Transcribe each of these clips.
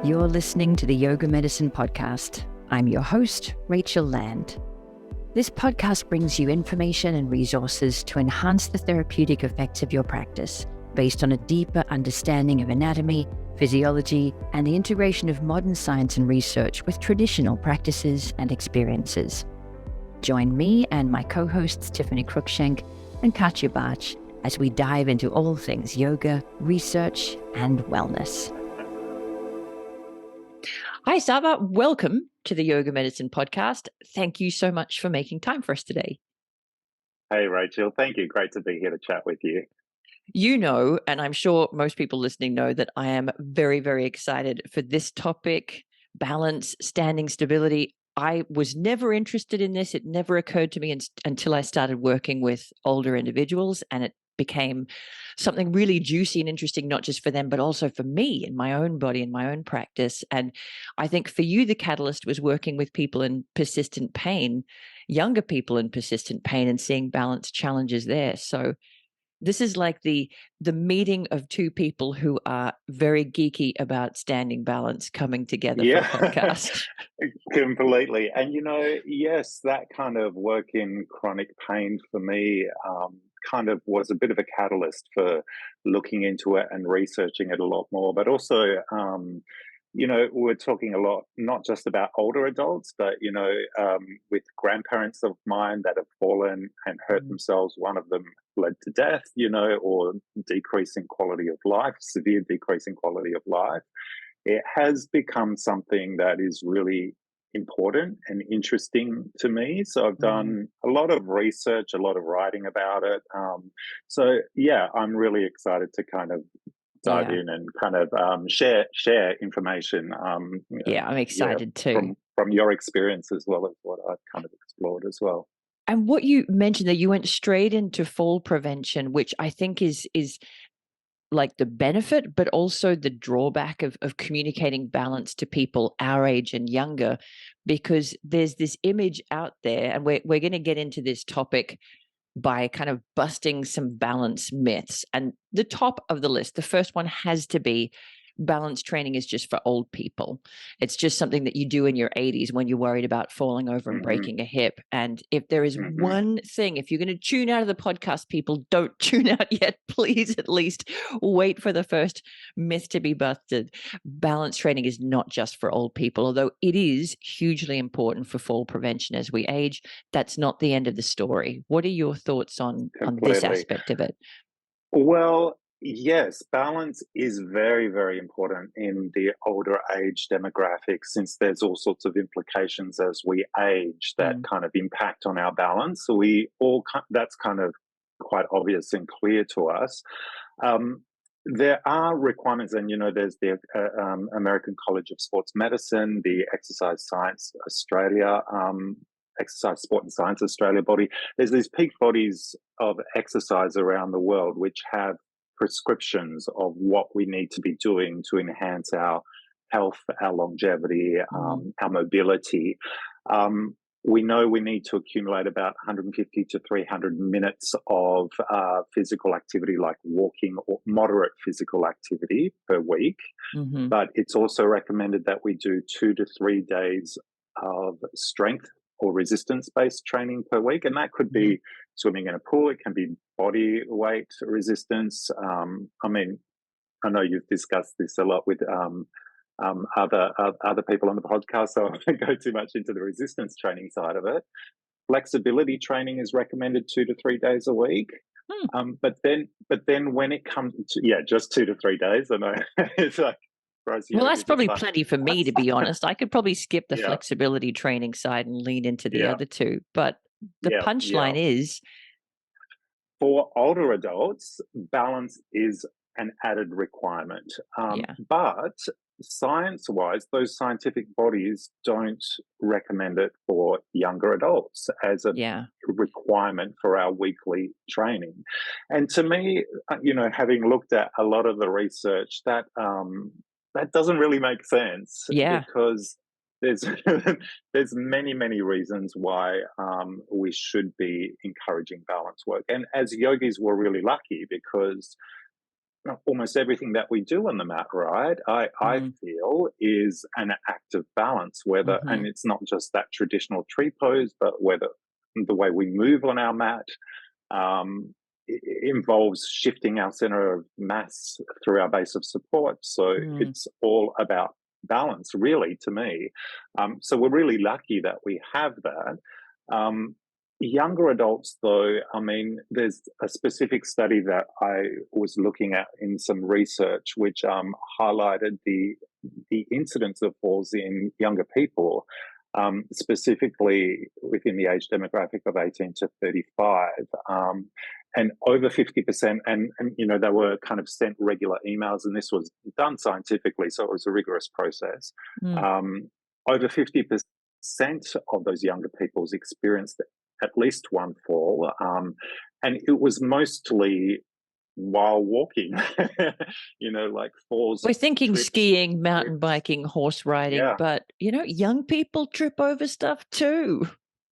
You're listening to the Yoga Medicine Podcast. I'm your host, Rachel Land. This podcast brings you information and resources to enhance the therapeutic effects of your practice based on a deeper understanding of anatomy, physiology, and the integration of modern science and research with traditional practices and experiences. Join me and my co-hosts Tiffany Cruikshank and Katya Bach as we dive into all things yoga, research, and wellness. Hi, Sava. Welcome to the Yoga Medicine Podcast. Thank you so much for making time for us today. Hey, Rachel. Thank you. Great to be here to chat with you. You know, and I'm sure most people listening know that I am very, very excited for this topic, balance, standing stability. I was never interested in this. It never occurred to me until I started working with older individuals, and it became something really juicy and interesting, not just for them, but also for me in my own body and my own practice. And I think for you, the catalyst was working with people in persistent pain, younger people in persistent pain, and seeing balance challenges there. So this is like the meeting of two people who are very geeky about standing balance coming together for a podcast. Completely. And, yes, that kind of work in chronic pain for me kind of was a bit of a catalyst for looking into it and researching it a lot more. But also, we're talking a lot, not just about older adults, but, with grandparents of mine that have fallen and hurt themselves. One of them led to death, or decrease in quality of life, severe decrease in quality of life. It has become something that is really important and interesting to me. So I've done a lot of research, a lot of writing about it. I'm really excited to kind of dive in and kind of share information. I'm excited too. From your experience as well as what I've kind of explored as well. And what you mentioned that you went straight into fall prevention, which I think is like the benefit, but also the drawback of communicating balance to people our age and younger, because there's this image out there, and we're going to get into this topic by kind of busting some balance myths. And the top of the list, the first one has to be balance training is just for old people. It's just something that you do in your 80s when you're worried about falling over and breaking a hip. And if there is one thing, if you're going to tune out of the podcast, people, don't tune out yet. Please at least wait for the first myth to be busted. Balance training is not just for old people, although it is hugely important for fall prevention as we age. That's not the end of the story. What are your thoughts on this aspect of it? Well, yes, balance is very, very important in the older age demographic, since there's all sorts of implications as we age that kind of impact on our balance. So that's kind of quite obvious and clear to us. There are requirements, and there's the American College of Sports Medicine, the Exercise Science Australia, Exercise, Sport and Science Australia body. There's these peak bodies of exercise around the world which have prescriptions of what we need to be doing to enhance our health, our longevity, our mobility. We know we need to accumulate about 150 to 300 minutes of physical activity, like walking or moderate physical activity per week. But it's also recommended that we do 2 to 3 days of strength or resistance-based training per week. And that could be swimming in a pool. It can be body weight resistance. I know you've discussed this a lot with other people on the podcast, so I won't go too much into the resistance training side of it. Flexibility training is recommended 2 to 3 days a week. But then when it comes to, just 2 to 3 days, I know it's like, well, that's probably plenty for me, to be honest. I could probably skip the flexibility training side and lean into the other two. But the punchline is, for older adults, balance is an added requirement. But science-wise, those scientific bodies don't recommend it for younger adults as a requirement for our weekly training. And to me, having looked at a lot of the research, that doesn't really make sense. Because there's many reasons why we should be encouraging balance work. And as yogis, we're really lucky because almost everything that we do on the mat, right? I Mm, feel is an act of balance, whether, mhm, and it's not just that traditional tree pose, but whether the way we move on our mat um, involves shifting our center of mass through our base of support. So mm. it's all about balance, really, to me. So we're really lucky that we have that. Um, Younger adults, though, I mean, there's a specific study that I was looking at in some research, which highlighted the incidence of falls in younger people, specifically within the age demographic of 18 to 35. And over 50%, and you know, they were kind of sent regular emails, and this was done scientifically, so it was a rigorous process. Mm. Um, Over 50% of those younger people's experienced at least one fall, and it was mostly while walking, you know, like falls, We're thinking trips, skiing, mountain slips. biking, horse riding, Yeah, but, young people trip over stuff too.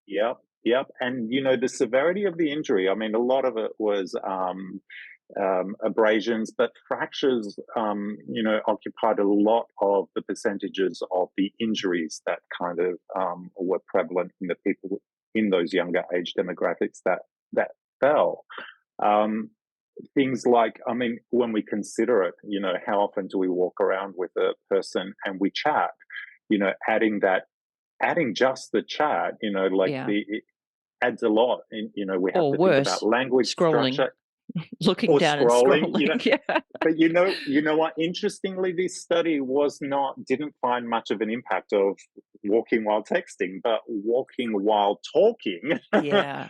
yep, yep. And, you know, the severity of the injury, I mean, a lot of it was abrasions, but fractures, you know, occupied a lot of the percentages of the injuries that kind of were prevalent in the people in those younger age demographics that fell. Um, Things like, I mean, when we consider it, you know, how often do we walk around with a person and we chat? You know, adding just the chat, you know, like Yeah. it adds a lot. And, you know, we have Or to think about worse, language scrolling, structure looking or down and scrolling, you know. scrolling. Yeah. But you know what? Interestingly, this study didn't find much of an impact of walking while texting, but walking while talking, Yeah.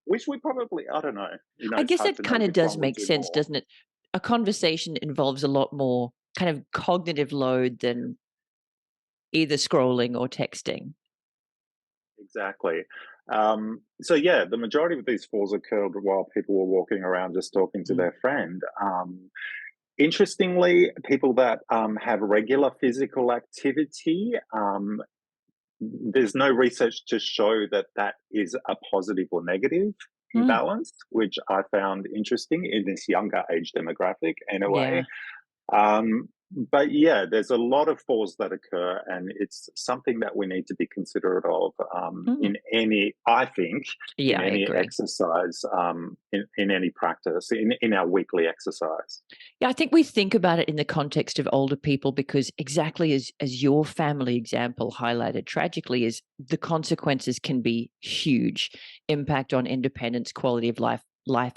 which we probably, I don't know, you know, I it's guess hard it to know kind of which does one we make do sense, more. doesn't it? A conversation involves a lot more kind of cognitive load than either scrolling or texting. Exactly. So yeah, the majority of these falls occurred while people were walking around just talking to Mm. their friend. Interestingly, people that have regular physical activity, there's no research to show that that is a positive or negative Mm. imbalance, which I found interesting in this younger age demographic anyway. Yeah. But yeah, there's a lot of falls that occur, and it's something that we need to be considerate of Mm. in any, I think, Yeah, in I any agree. exercise, in any practice, in our weekly exercise. Yeah, I think we think about it in the context of older people because exactly as your family example highlighted tragically is the consequences can be huge, impact on independence, quality of life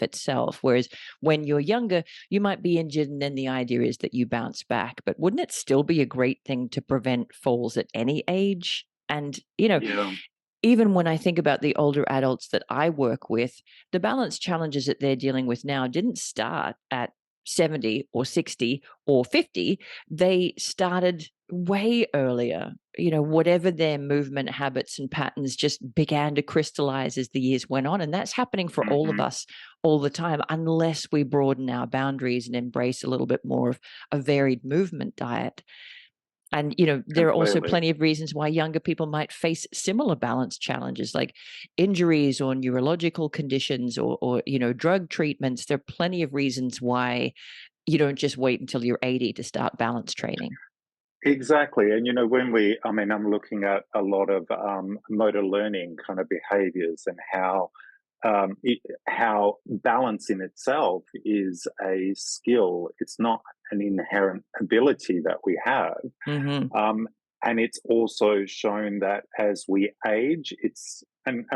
itself. Whereas when you're younger, you might be injured and then the idea is that you bounce back. But wouldn't it still be a great thing to prevent falls at any age? And, Yeah. even when I think about the older adults that I work with, the balance challenges that they're dealing with now didn't start at 70 or 60 or 50. They started way earlier. Whatever their movement habits and patterns just began to crystallize as the years went on. And that's happening for all of Hmm. us all the time, unless we broaden our boundaries and embrace a little bit more of a varied movement diet. And, there are also Completely. plenty of reasons why younger people might face similar balance challenges like injuries or neurological conditions or drug treatments. There are plenty of reasons why you don't just wait until you're 80 to start balance training. Exactly. And, you know, I mean, I'm looking at a lot of motor learning kind of behaviors and how balance in itself is a skill. It's not an inherent ability that we have. Hmm. Um, and it's also shown that as we age, and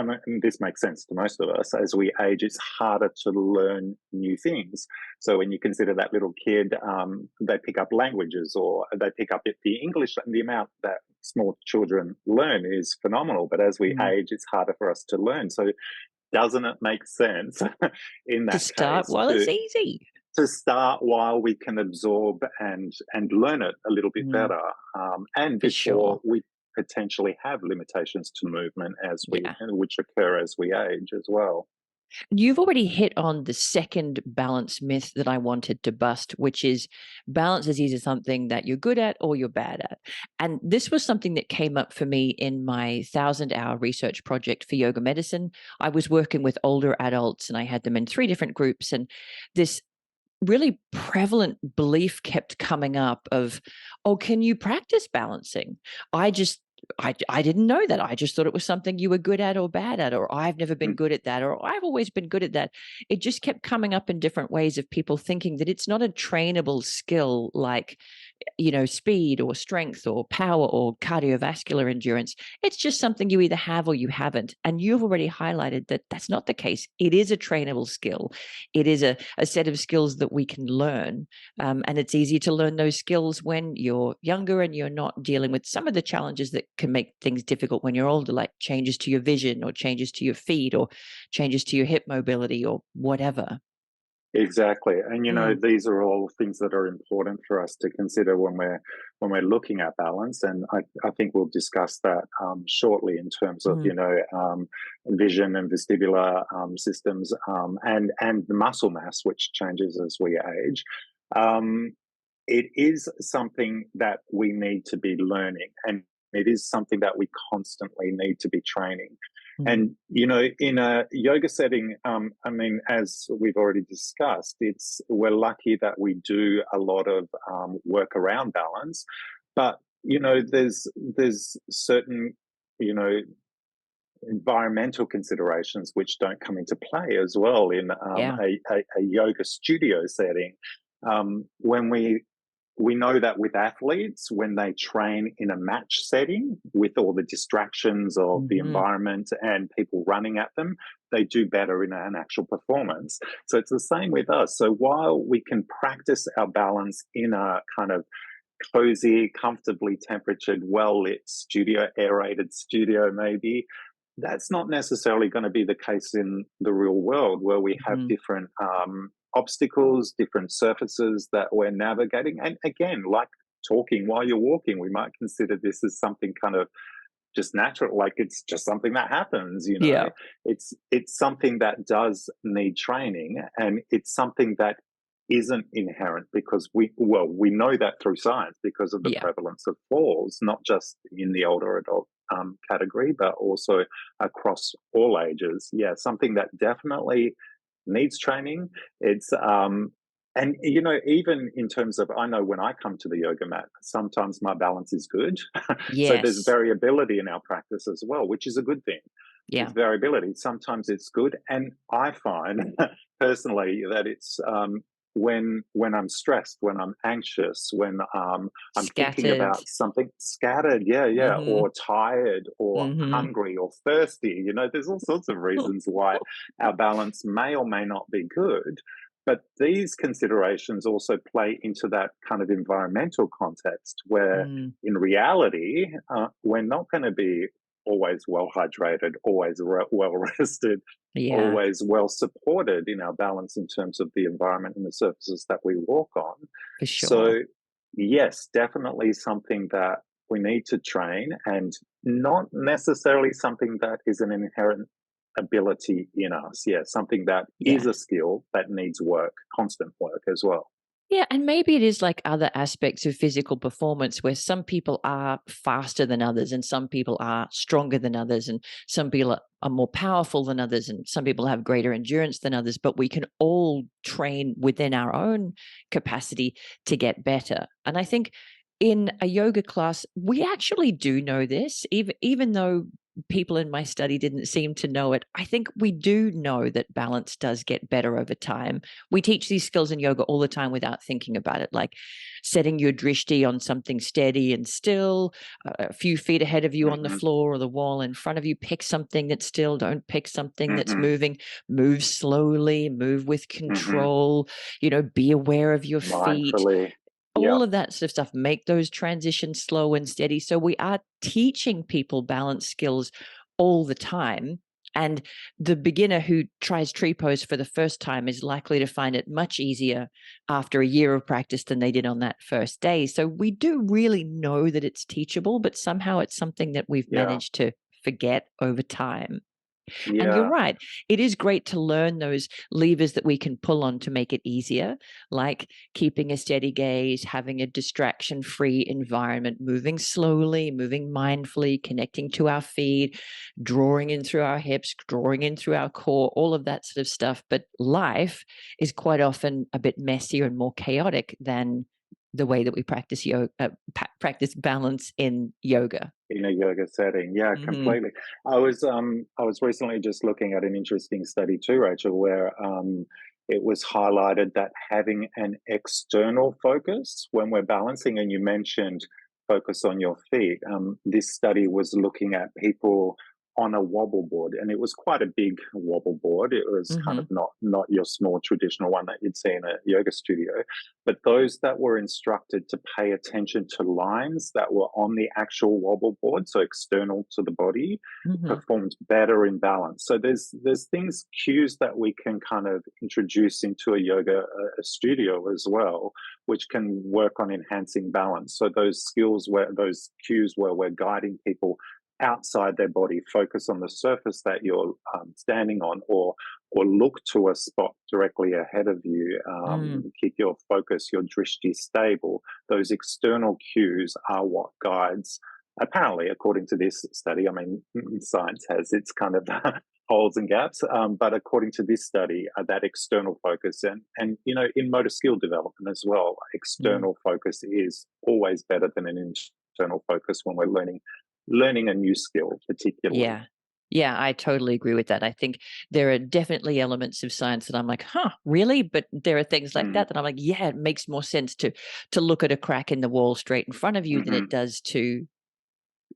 this makes sense to most of us, as we age, it's harder to learn new things. So when you consider that little kid, they pick up languages or they pick up the English, and the amount that small children learn is phenomenal. But as we Mm. age, it's harder for us to learn. So doesn't it make sense in To that start, case well, it's easy. to start while we can absorb and learn it a little bit Mm, better, and for sure. before we potentially have limitations to movement Yeah. which occur as we age as well. You've already hit on the second balance myth that I wanted to bust, which is balance is either something that you're good at or you're bad at. And this was something that came up for me in my 1,000-hour research project for yoga medicine. I was working with older adults and I had them in three different groups. And this really prevalent belief kept coming up of, oh, can you practice balancing? I didn't know that. I just thought it was something you were good at or bad at, or I've never been Mm. good at that, or I've always been good at that. It just kept coming up in different ways of people thinking that it's not a trainable skill like, speed or strength or power or cardiovascular endurance. It's just something you either have or you haven't. And you've already highlighted that that's not the case. It is a trainable skill. It is a set of skills that we can learn. And it's easy to learn those skills when you're younger and you're not dealing with some of the challenges that can make things difficult when you're older, like changes to your vision or changes to your feet or changes to your hip mobility or whatever. Exactly. And Mm, these are all things that are important for us to consider when we're looking at balance. And I think we'll discuss that shortly in terms of mm, vision and vestibular systems, and the muscle mass, which changes as we age. Um, it is something that we need to be learning, and it is something that we constantly need to be training. mm. And in a yoga setting, I mean, as we've already discussed, we're lucky that we do a lot of work around balance, but there's certain you know environmental considerations which don't come into play as well in Yeah. a yoga studio setting. When we know that with athletes, when they train in a match setting with all the distractions of the Hmm. environment and people running at them, they do better in an actual performance. So it's the same with us. So while we can practice our balance in a kind of cozy, comfortably temperatured, well lit studio, aerated studio, maybe, that's not necessarily going to be the case in the real world where we have Hmm. different obstacles, different surfaces that we're navigating. And again, like talking while you're walking, we might consider this as something kind of just natural, like it's just something that happens. Yeah. It's something that does need training, and it's something that isn't inherent because we know that through science because of the Yeah. prevalence of falls, not just in the older adult category, but also across all ages. Yeah, something that definitely needs training. It's and even in terms of, I know when I come to the yoga mat, sometimes my balance is good. So there's Yes. variability in our practice as well, which is a good thing. There's Yeah. variability. Sometimes it's good, and I find personally that it's when I'm stressed, when I'm anxious, when I'm thinking Scattered. about something scattered, yeah, yeah, Hmm. or tired, or Hmm. hungry, or thirsty. There's all sorts of reasons why our balance may or may not be good. But these considerations also play into that kind of environmental context where, Mm. in reality, we're not going to be always well hydrated, always well rested, Yeah, always well supported in our balance in terms of the environment and the surfaces that we walk on. for sure. So, yes, definitely something that we need to train, and not necessarily something that is an inherent ability in us. Yeah, something that is Yeah. a skill that needs work, constant work as well. Yeah, and maybe it is like other aspects of physical performance where some people are faster than others and some people are stronger than others and some people are more powerful than others and some people have greater endurance than others, but we can all train within our own capacity to get better. And I think in a yoga class, we actually do know this, even though people in my study didn't seem to know it. I think we do know that balance does get better over time. We teach these skills in yoga all the time without thinking about it, like setting your drishti on something steady and still, a few feet ahead of you on the Hmm. floor or the wall in front of you. Pick something that's still, don't pick something that's Hmm. moving. Move slowly, move with Hmm. control, be aware of your feet, Mindfully. Yeah. all of that sort of stuff. Make those transitions slow and steady. So we are teaching people balance skills all the time. And the beginner who tries tree pose for the first time is likely to find it much easier after a year of practice than they did on that first day. So we do really know that it's teachable, but somehow it's something that we've Yeah. managed to forget over time. And you're Yeah. right. It is great to learn those levers that we can pull on to make it easier, like keeping a steady gaze, having a distraction-free environment, moving slowly, moving mindfully, connecting to our feet, drawing in through our hips, drawing in through our core, all of that sort of stuff. But life is quite often a bit messier and more chaotic than the way that we practice practice balance in yoga. In a yoga setting. Yeah, Mm-hmm. completely. I was recently just looking at an interesting study too, Rachel, where it was highlighted that having an external focus when we're balancing, and you mentioned focus on your feet. This study was looking at people on a wobble board, and it was quite a big wobble board. It was kind Mm-hmm. of not your small traditional one that you'd see in a yoga studio, but those that were instructed to pay attention to lines that were on the actual wobble board, so external to the body, Mm-hmm. performed better in balance. So there's things, cues that we can kind of introduce into a yoga a studio as well, which can work on enhancing balance. So those skills, where those cues where we're guiding people outside their body, focus on the surface that you're standing on, or look to a spot directly ahead of you. Mm. Keep your focus, your drishti stable. Those external cues are what guides. Apparently, according to this study, I mean, science has its kind of holes and gaps, but according to this study, that external focus, and in motor skill development as well, Mm. external focus is always better than an internal focus when we're learning a new skill, particularly. Yeah. Yeah, I totally agree with that. I think there are definitely elements of science that I'm like, huh, really? But there are things like Mm, that I'm like, yeah, it makes more sense to look at a crack in the wall straight in front of you than it hmm. does to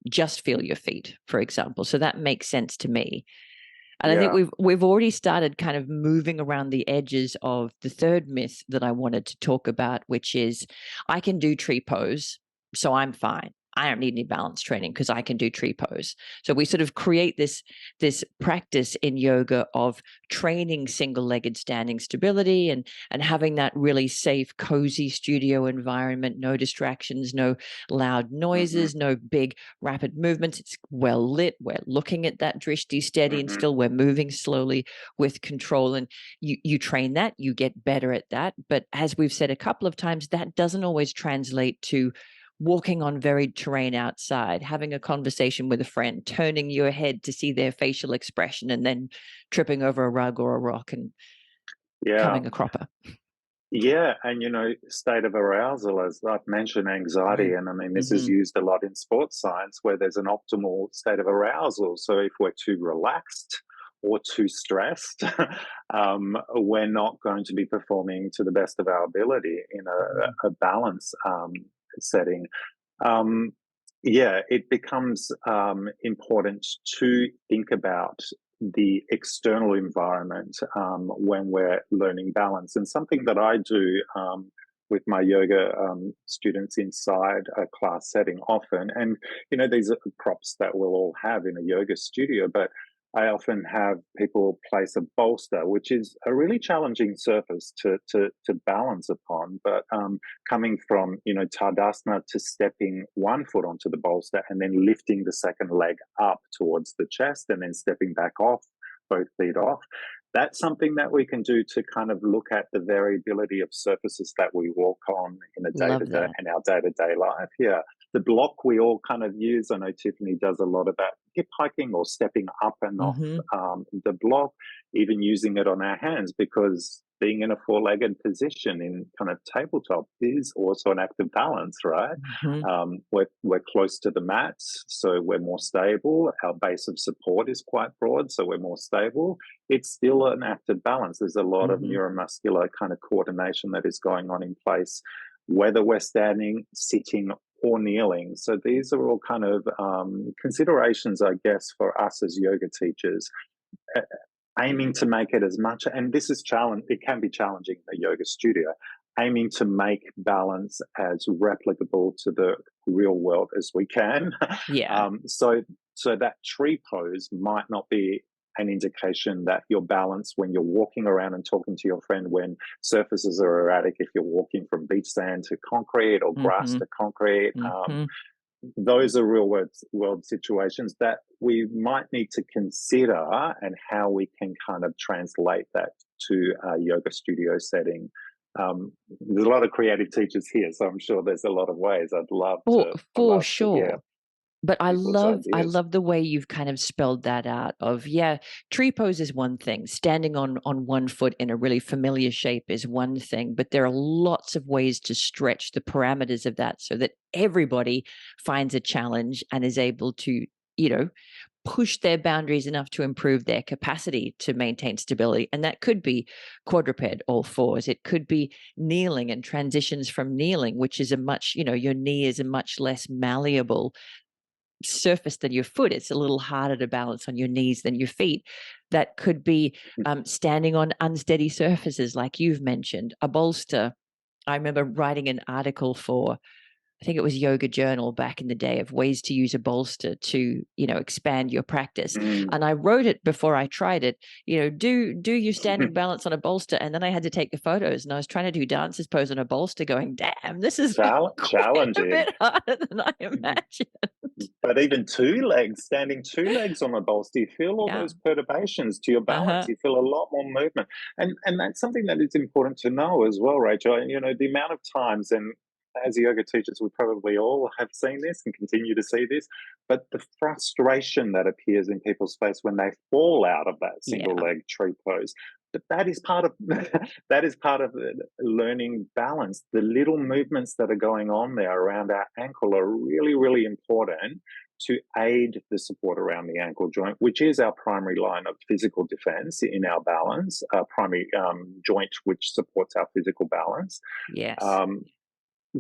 just feel your feet, for example. So that makes sense to me. And I think Yeah. we've already started kind of moving around the edges of the third myth that I wanted to talk about, which is I can do tree pose, so I'm fine. I don't need any balance training because I can do tree pose. So we sort of create this practice in yoga of training single-legged standing stability and having that really safe, cozy studio environment, no distractions, no loud Hmm. noises, no big rapid movements. It's well lit. We're looking at that drishti steady and Hmm. still we're moving slowly with control. And you train that, you get better at that. But as we've said a couple of times, that doesn't always translate to walking on varied terrain outside, having a conversation with a friend, turning your head to see their facial expression, and then tripping over a rug or a rock and Yeah. coming a cropper. Yeah, and state of arousal, as I've mentioned, anxiety, Mm. and I mean, this is Hmm. used a lot in sports science where there's an optimal state of arousal. So if we're too relaxed or too stressed, we're not going to be performing to the best of our ability in Mm. a balance setting. Um, yeah, it becomes important to think about the external environment when we're learning balance. And something that I do with my yoga students inside a class setting often, and these are props that we'll all have in a yoga studio, but I often have people place a bolster, which is a really challenging surface to balance upon. But coming from Tadasana to stepping one foot onto the bolster and then lifting the second leg up towards the chest and then stepping back off, both feet off. That's something that we can do to kind of look at the variability of surfaces that we walk on in a day to Love day that. in our day to day life. Yeah, the block we all kind of use. I know Tiffany does a lot of that hip hiking or stepping up and off Hmm. the block, even using it on our hands, because being in a four-legged position in kind of tabletop is also an act of balance, right? Hmm. We're close to the mats, so we're more stable. Our base of support is quite broad, so we're more stable. It's still an act of balance. There's a lot of Hmm. neuromuscular kind of coordination that is going on in place, whether we're standing, sitting, or kneeling. So these are all kind of considerations, I guess, for us as yoga teachers, uh, aiming to make it as much, and this is challenge. It can be challenging in a yoga studio, aiming to make balance as replicable to the real world as we can. Yeah. So that tree pose might not be an indication that you're balanced when you're walking around and talking to your friend, when surfaces are erratic, if you're walking from beach sand to concrete or grass Hmm. to concrete. Hmm. those are real world situations that we might need to consider, and how we can kind of translate that to a yoga studio setting. There's a lot of creative teachers here, so I'm sure there's a lot of ways. For I'd for love to hear sure. But people's I ideas. love the way you've kind of spelled that out of, yeah, tree pose is one thing. Standing on one foot in a really familiar shape is one thing, but there are lots of ways to stretch the parameters of that so that everybody finds a challenge and is able to, you know, push their boundaries enough to improve their capacity to maintain stability. And that could be quadruped, all fours. It could be kneeling and transitions from kneeling, which is a much, your knee is a much less malleable surface than your foot. It's a little harder to balance on your knees than your feet. That could be standing on unsteady surfaces, like you've mentioned, a bolster. I remember writing an article for, I think it was Yoga Journal back in the day, of ways to use a bolster to, expand your practice. Mm. And I wrote it before I tried it, do your standing balance on a bolster. And then I had to take the photos, and I was trying to do dances pose on a bolster going, damn, this is quite a Challenging. bit harder than I imagined. But even standing two legs on a bolster, you feel all Yeah. those perturbations to your balance. Uh-huh. You feel a lot more movement. And that's something that is important to know as well, Rachel. The amount of times, and as yoga teachers, we probably all have seen this and continue to see this, but the frustration that appears in people's face when they fall out of that single Yeah. leg tree pose. But that is part of that is part of learning balance. The little movements that are going on there around our ankle are really, really important to aid the support around the ankle joint, which is our primary line of physical defense in our balance, our primary joint which supports our physical balance. Yes. Um,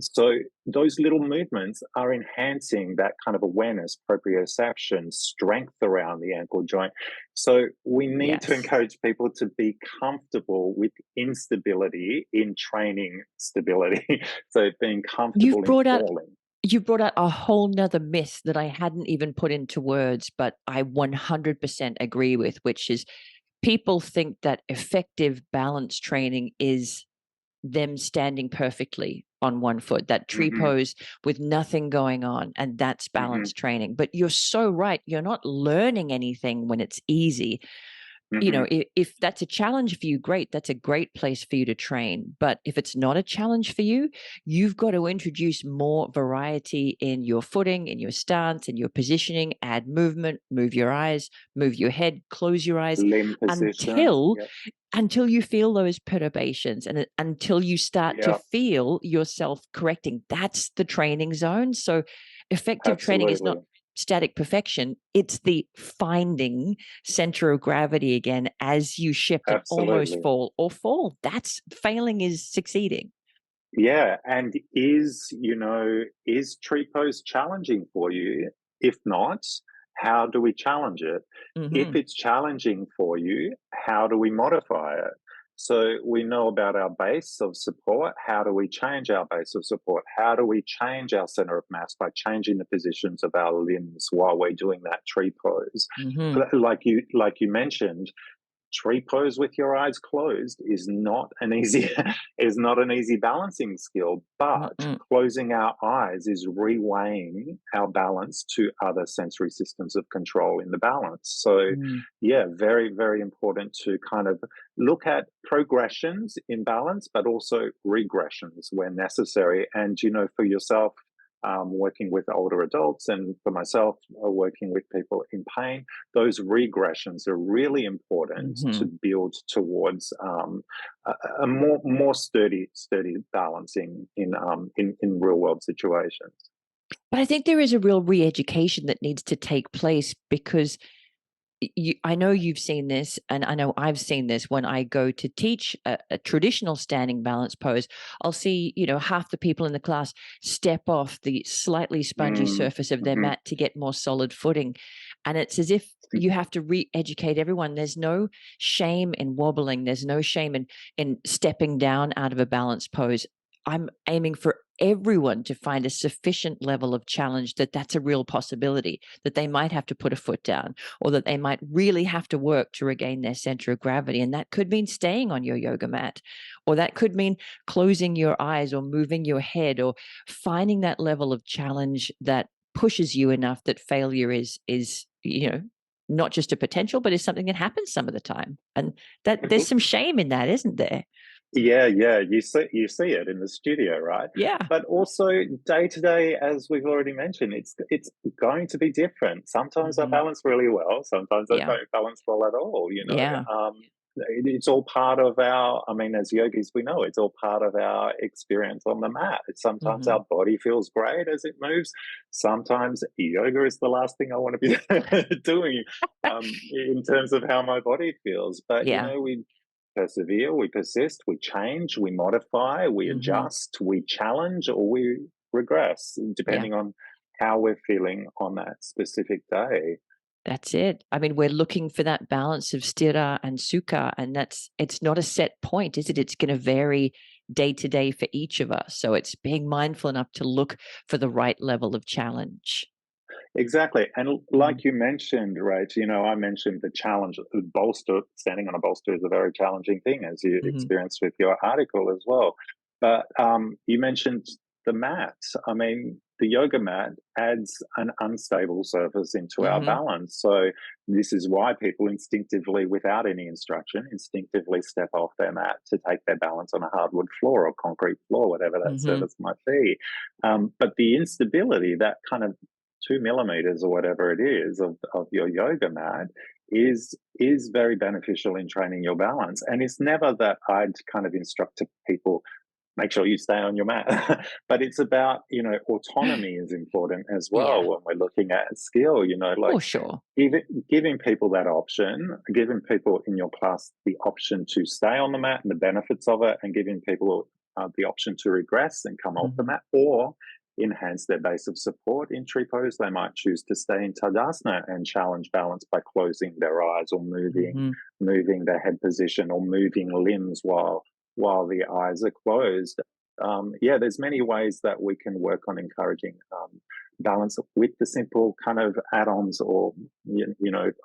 so those little movements are enhancing that kind of awareness, proprioception, strength around the ankle joint. So we need to Yes. encourage people to be comfortable with instability in training stability. So being You've comfortable in brought out falling. you brought out a whole nother myth that I hadn't even put into words, but I 100% agree with, which is people think that effective balance training is them standing perfectly on one foot, that tree Hmm. pose with nothing going on, and that's Hmm. balance training. But you're so right. You're not learning anything when it's easy. Hmm. If that's a challenge for you, great. That's a great place for you to train. But if it's not a challenge for you, you've got to introduce more variety in your footing, in your stance, in your positioning, add movement, move your eyes, move your head, close your eyes Limb position. until Yep. until you feel those perturbations and until you start to Yep. feel yourself correcting. That's the training zone. So effective training is not Absolutely. static perfection. It's the finding center of gravity again as you shift and almost Absolutely. fall or fall. That's failing is succeeding. Yeah, and is tree pose challenging for you? If not, how do we challenge it? If Hmm. it's challenging for you, how do we modify it? So we know about our base of support. How do we change our base of support? How do we change our center of mass by changing the positions of our limbs while we're doing that tree pose? Hmm. Like you mentioned, tree pose with your eyes closed is not an easy is not an easy balancing skill, but Mm-mm. closing our eyes is reweighing our balance to other sensory systems of control in the balance. So Mm. yeah, very, very important to kind of look at progressions in balance, but also regressions where necessary. And for yourself, working with older adults, and for myself, working with people in pain, those regressions are really important to Hmm. build towards a more sturdy balancing in real world situations. But I think there is a real re-education that needs to take place because I know you've seen this, and I know I've seen this when I go to teach a traditional standing balance pose. I'll see, half the people in the class step off the slightly spongy Mm, surface of their hmm. mat to get more solid footing. And it's as if you have to re-educate everyone. There's no shame in wobbling. There's no shame in stepping down out of a balance pose. I'm aiming for everyone to find a sufficient level of challenge that's a real possibility, that they might have to put a foot down, or that they might really have to work to regain their center of gravity. And that could mean staying on your yoga mat, or that could mean closing your eyes or moving your head or finding that level of challenge that pushes you enough that failure is not just a potential, but is something that happens some of the time. And that there's some shame in that, isn't there? Yeah, yeah, you see it in the studio, right? Yeah. But also day to day, as we've already mentioned, it's going to be different. Sometimes I Hmm. balance really well, sometimes I Yeah. don't balance well at all. Yeah. It's all part of our. I mean, as yogis, we know it's all part of our experience on the mat. Sometimes Hmm. our body feels great as it moves. Sometimes yoga is the last thing I want to be doing in terms of how my body feels. But Yeah. we persevere, we persist, we change, we modify, we Hmm. adjust, we challenge, or we regress, Yeah. depending on how we're feeling on that specific day. That's it. I mean, we're looking for that balance of stira and sukha, and it's not a set point, is it? It's going to vary day to day for each of us. So it's being mindful enough to look for the right level of challenge. Exactly. And Mm, like you mentioned, right, I mentioned the challenge, the bolster, standing on a bolster is a very challenging thing, as you mhm, experienced with your article as well. But you mentioned the mat. I mean, the yoga mat adds an unstable surface into our mhm, balance. So this is why people instinctively, without any instruction, instinctively step off their mat to take their balance on a hardwood floor or concrete floor, whatever that mhm. surface might be. But the instability, that kind of 2 millimeters or whatever it is of your yoga mat is very beneficial in training your balance. And it's never that I'd kind of instruct to people, make sure you stay on your mat. But it's about, autonomy is important as well Yeah, when we're looking at skill, like for sure. giving people that option, giving people in your class the option to stay on the mat and the benefits of it, and giving people the option to regress and come off the Mhm, mat, or enhance their base of support in tree pose. They might choose to stay in Tadasana and challenge balance by closing their eyes or mhm. moving their head position or moving limbs while the eyes are closed. Yeah, there's many ways that we can work on encouraging balance with the simple kind of add-ons, or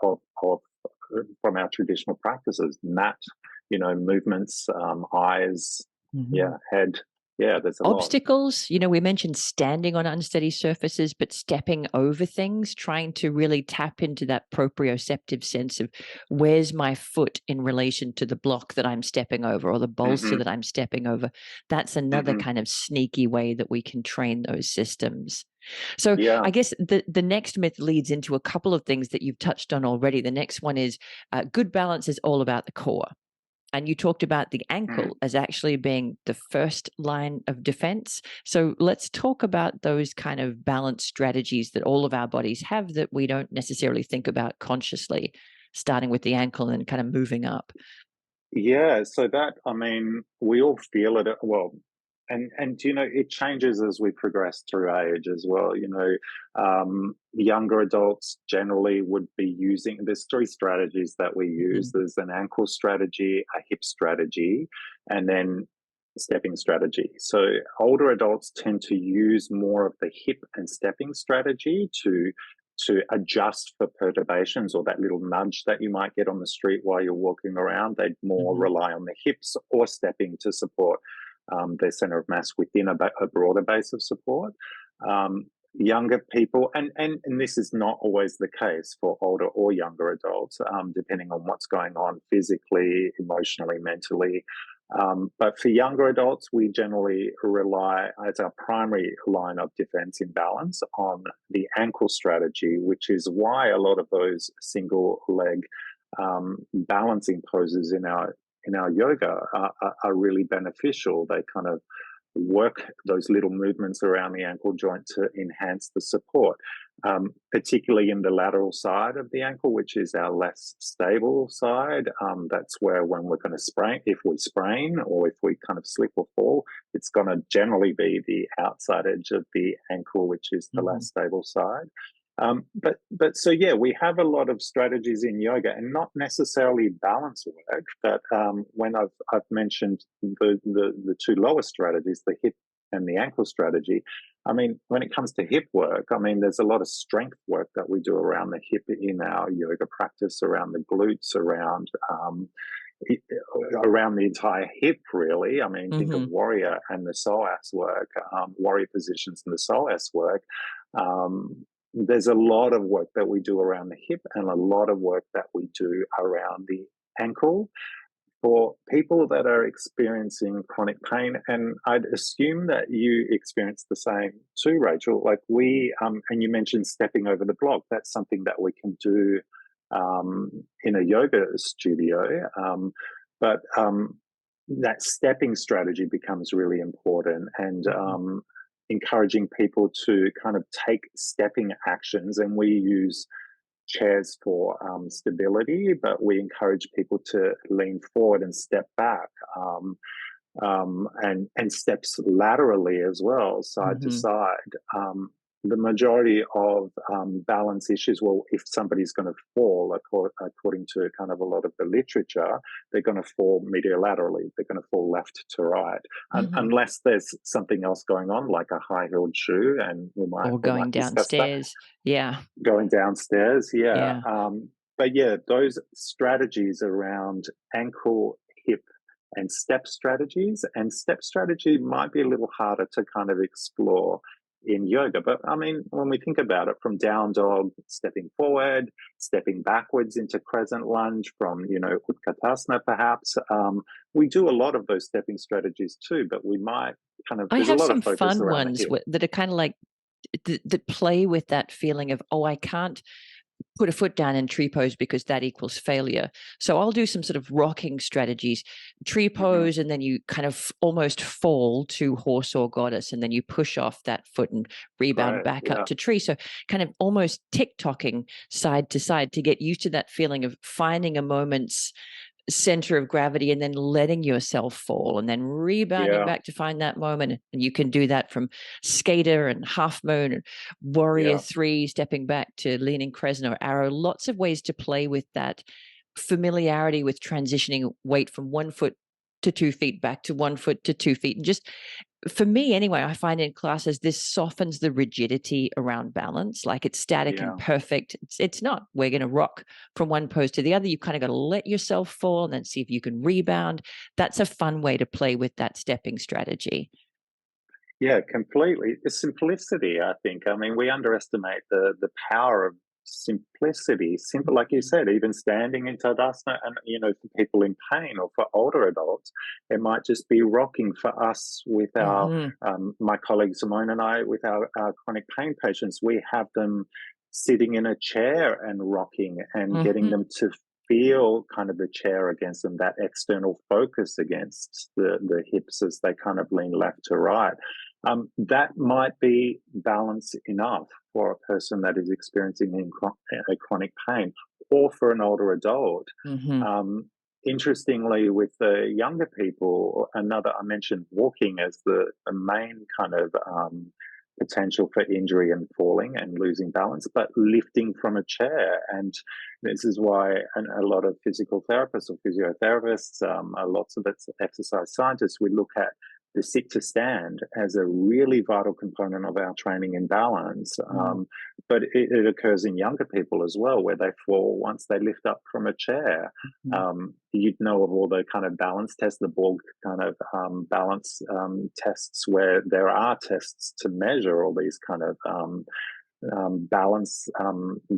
of from our traditional practices, mat, movements, eyes, Mhm. yeah, head. Yeah, there's a lot. Obstacles, we mentioned standing on unsteady surfaces, but stepping over things, trying to really tap into that proprioceptive sense of where's my foot in relation to the block that I'm stepping over or the bolster Hmm. that I'm stepping over. That's another Hmm. kind of sneaky way that we can train those systems. So Yeah. I guess the next myth leads into a couple of things that you've touched on already. The next one is good balance is all about the core. And you talked about the Mm. ankle as actually being the first line of defense. So let's talk about those kind of balance strategies that all of our bodies have that we don't necessarily think about consciously, starting with the ankle and kind of moving up. Yeah, so that, I mean, we all feel it. Well, and it changes as we progress through age as well. Younger adults generally would be using. There's three strategies that we use. Mhm, There's an ankle strategy, a hip strategy, and then stepping strategy. So older adults tend to use more of the hip and stepping strategy to adjust for perturbations or that little nudge that you might get on the street while you're walking around. They'd more mhm, rely on the hips or stepping to support their center of mass within a broader base of support. Younger people, and this is not always the case for older or younger adults, depending on what's going on physically, emotionally, mentally. But for younger adults, we generally rely as our primary line of defense in balance on the ankle strategy, which is why a lot of those single leg balancing poses in our yoga are really beneficial. They kind of work those little movements around the ankle joint to enhance the support, particularly in the lateral side of the ankle, which is our less stable side. That's where, when we're going to sprain, if we sprain or if we kind of slip or fall, it's going to generally be the outside edge of the ankle, which is the mhm, less stable side. But so yeah, we have a lot of strategies in yoga, and not necessarily balance work. But when I've mentioned the two lower strategies, the hip and the ankle strategy, I mean, when it comes to hip work, I mean, there's a lot of strength work that we do around the hip in our yoga practice, around the glutes, around the entire hip, really. I mean, think of mhm. warrior and the psoas work, warrior positions and the psoas work. There's a lot of work that we do around the hip and a lot of work that we do around the ankle for people that are experiencing chronic pain. And I'd assume that you experience the same too, Rachel. Like and you mentioned stepping over the block. That's something that we can do in a yoga studio. But that stepping strategy becomes really important, and encouraging people to kind of take stepping actions. And we use chairs for stability, but we encourage people to lean forward and step back, and steps laterally as well, side to Mm-hmm. side. The majority of balance issues, well, if somebody's going to fall, according to kind of a lot of the literature, they're going to fall mediolaterally. They're going to fall left to right, Mm-hmm. unless there's something else going on, like a high-heeled shoe, and Or we going might discuss that. downstairs. Yeah. Going downstairs, yeah. Yeah. But yeah, those strategies around ankle, hip, and step strategy might be a little harder to kind of explore in yoga. But I mean, when we think about it, from down dog, stepping forward, stepping backwards into crescent lunge, from, Utkatasana perhaps, we do a lot of those stepping strategies too, but we might I there's a have lot of some focus fun around the ones hip. that are kind of like that play with that feeling of, oh, I can't put a foot down in tree pose because that equals failure. So I'll do some sort of rocking strategies, tree Hmm. pose, and then you kind of almost fall to horse or goddess, and then you push off that foot and rebound Great, back up yeah, to tree. So kind of almost tick-tocking side to side to get used to that feeling of finding a moment's center of gravity and then letting yourself fall and then rebounding yeah, back to find that moment. And you can do that from skater and half moon and warrior yeah, three, stepping back to leaning crescent or arrow. Lots of ways to play with that familiarity with transitioning weight from 1 foot to 2 feet, back to 1 foot to 2 feet. And just for me anyway, I find in classes this softens the rigidity around balance. Like it's static and yeah. perfect. It's not. We're going to rock from one pose to the other. You kind of got to let yourself fall and then see if you can rebound. That's a fun way to play with that stepping strategy. Yeah, completely. It's simplicity, I think. I mean, we underestimate the power of simplicity. Simple, like you Mhm. said, even standing in Tadasana, and for people in pain or for older adults, it might just be rocking. For us with our Mhm. my colleague Simone and I, with our chronic pain patients, we have them sitting in a chair and rocking and getting Mhm. them to feel kind of the chair against them, that external focus against the hips as they kind of lean left to right. That might be balance enough for a person that is experiencing a chronic pain, or for an older adult. Mhm. Um, Interestingly, with the younger people, I mentioned walking as the main kind of potential for injury and falling and losing balance, but lifting from a chair. And this is why a lot of physical therapists or physiotherapists, lots of exercise scientists, we look at the sit to stand as a really vital component of our training in balance. Mm. But it occurs in younger people as well, where they fall once they lift up from a chair. Mhm. You'd know of all the kind of balance tests, the Borg kind of balance tests, where there are tests to measure all these kind of balance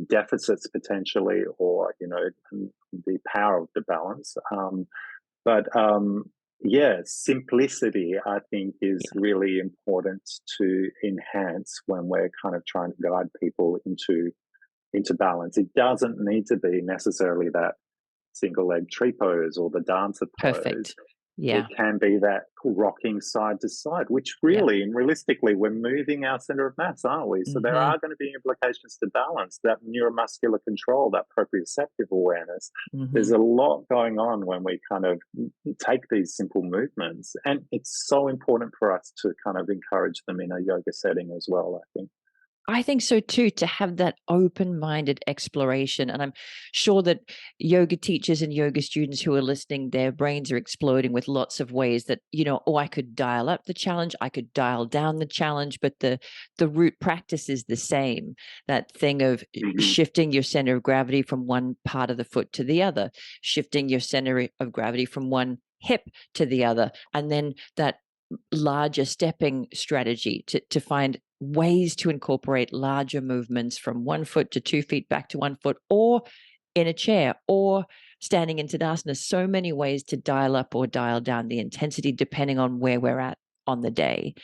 deficits potentially, or the power of the balance. But yeah, simplicity, I think, is Yeah. really important to enhance when we're kind of trying to guide people into balance. It doesn't need to be necessarily that single leg tree pose or the dancer pose. Perfect. It Yeah. can be that rocking side to side, which Yeah. really and realistically, we're moving our center of mass, aren't we? So there Mhm. are going to be implications to balance, that neuromuscular control, that proprioceptive awareness. There's Mhm. a lot going on when we kind of take these simple movements. And it's so important for us to kind of encourage them in a yoga setting as well, I think. I think so too, to have that open minded exploration. And I'm sure that yoga teachers and yoga students who are listening, their brains are exploding with lots of ways that, oh, I could dial up the challenge, I could dial down the challenge, but the root practice is the same. That thing of Mhm. shifting your center of gravity from one part of the foot to the other, shifting your center of gravity from one hip to the other, and then that larger stepping strategy to find ways to incorporate larger movements from 1 foot to 2 feet back to 1 foot, or in a chair, or standing in Tadasana. So many ways to dial up or dial down the intensity depending on where we're at on the day.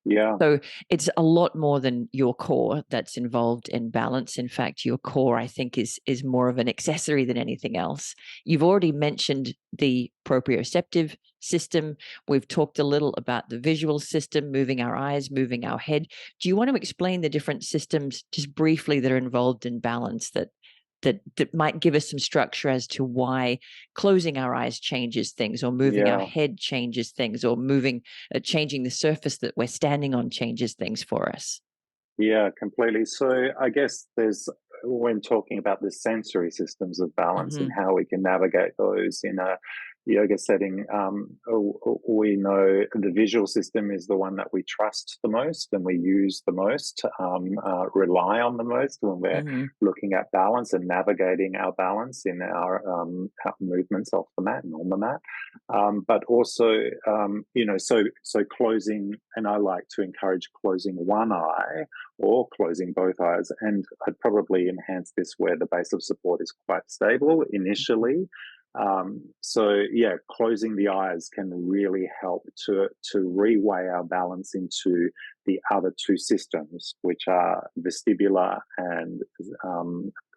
Yeah. So it's a lot more than your core that's involved in balance. In fact, your core, I think, is more of an accessory than anything else. You've already mentioned the proprioceptive system. We've talked a little about the visual system, moving our eyes, moving our head. Do you want to explain the different systems just briefly that are involved in balance that might give us some structure as to why closing our eyes changes things, or moving our Yeah. head changes things, or changing the surface that we're standing on changes things for us? Yeah, completely. So I guess when talking about the sensory systems of balance and Mm-hmm. how we can navigate those in a yoga setting, we know the visual system is the one that we trust the most and we use the most, rely on the most when we're Mm-hmm. looking at balance and navigating our balance in our movements off the mat and on the mat. But also, so closing, and I like to encourage closing one eye or closing both eyes. And I'd probably enhance this where the base of support is quite stable initially. So yeah, closing the eyes can really help to reweigh our balance into the other two systems, which are vestibular and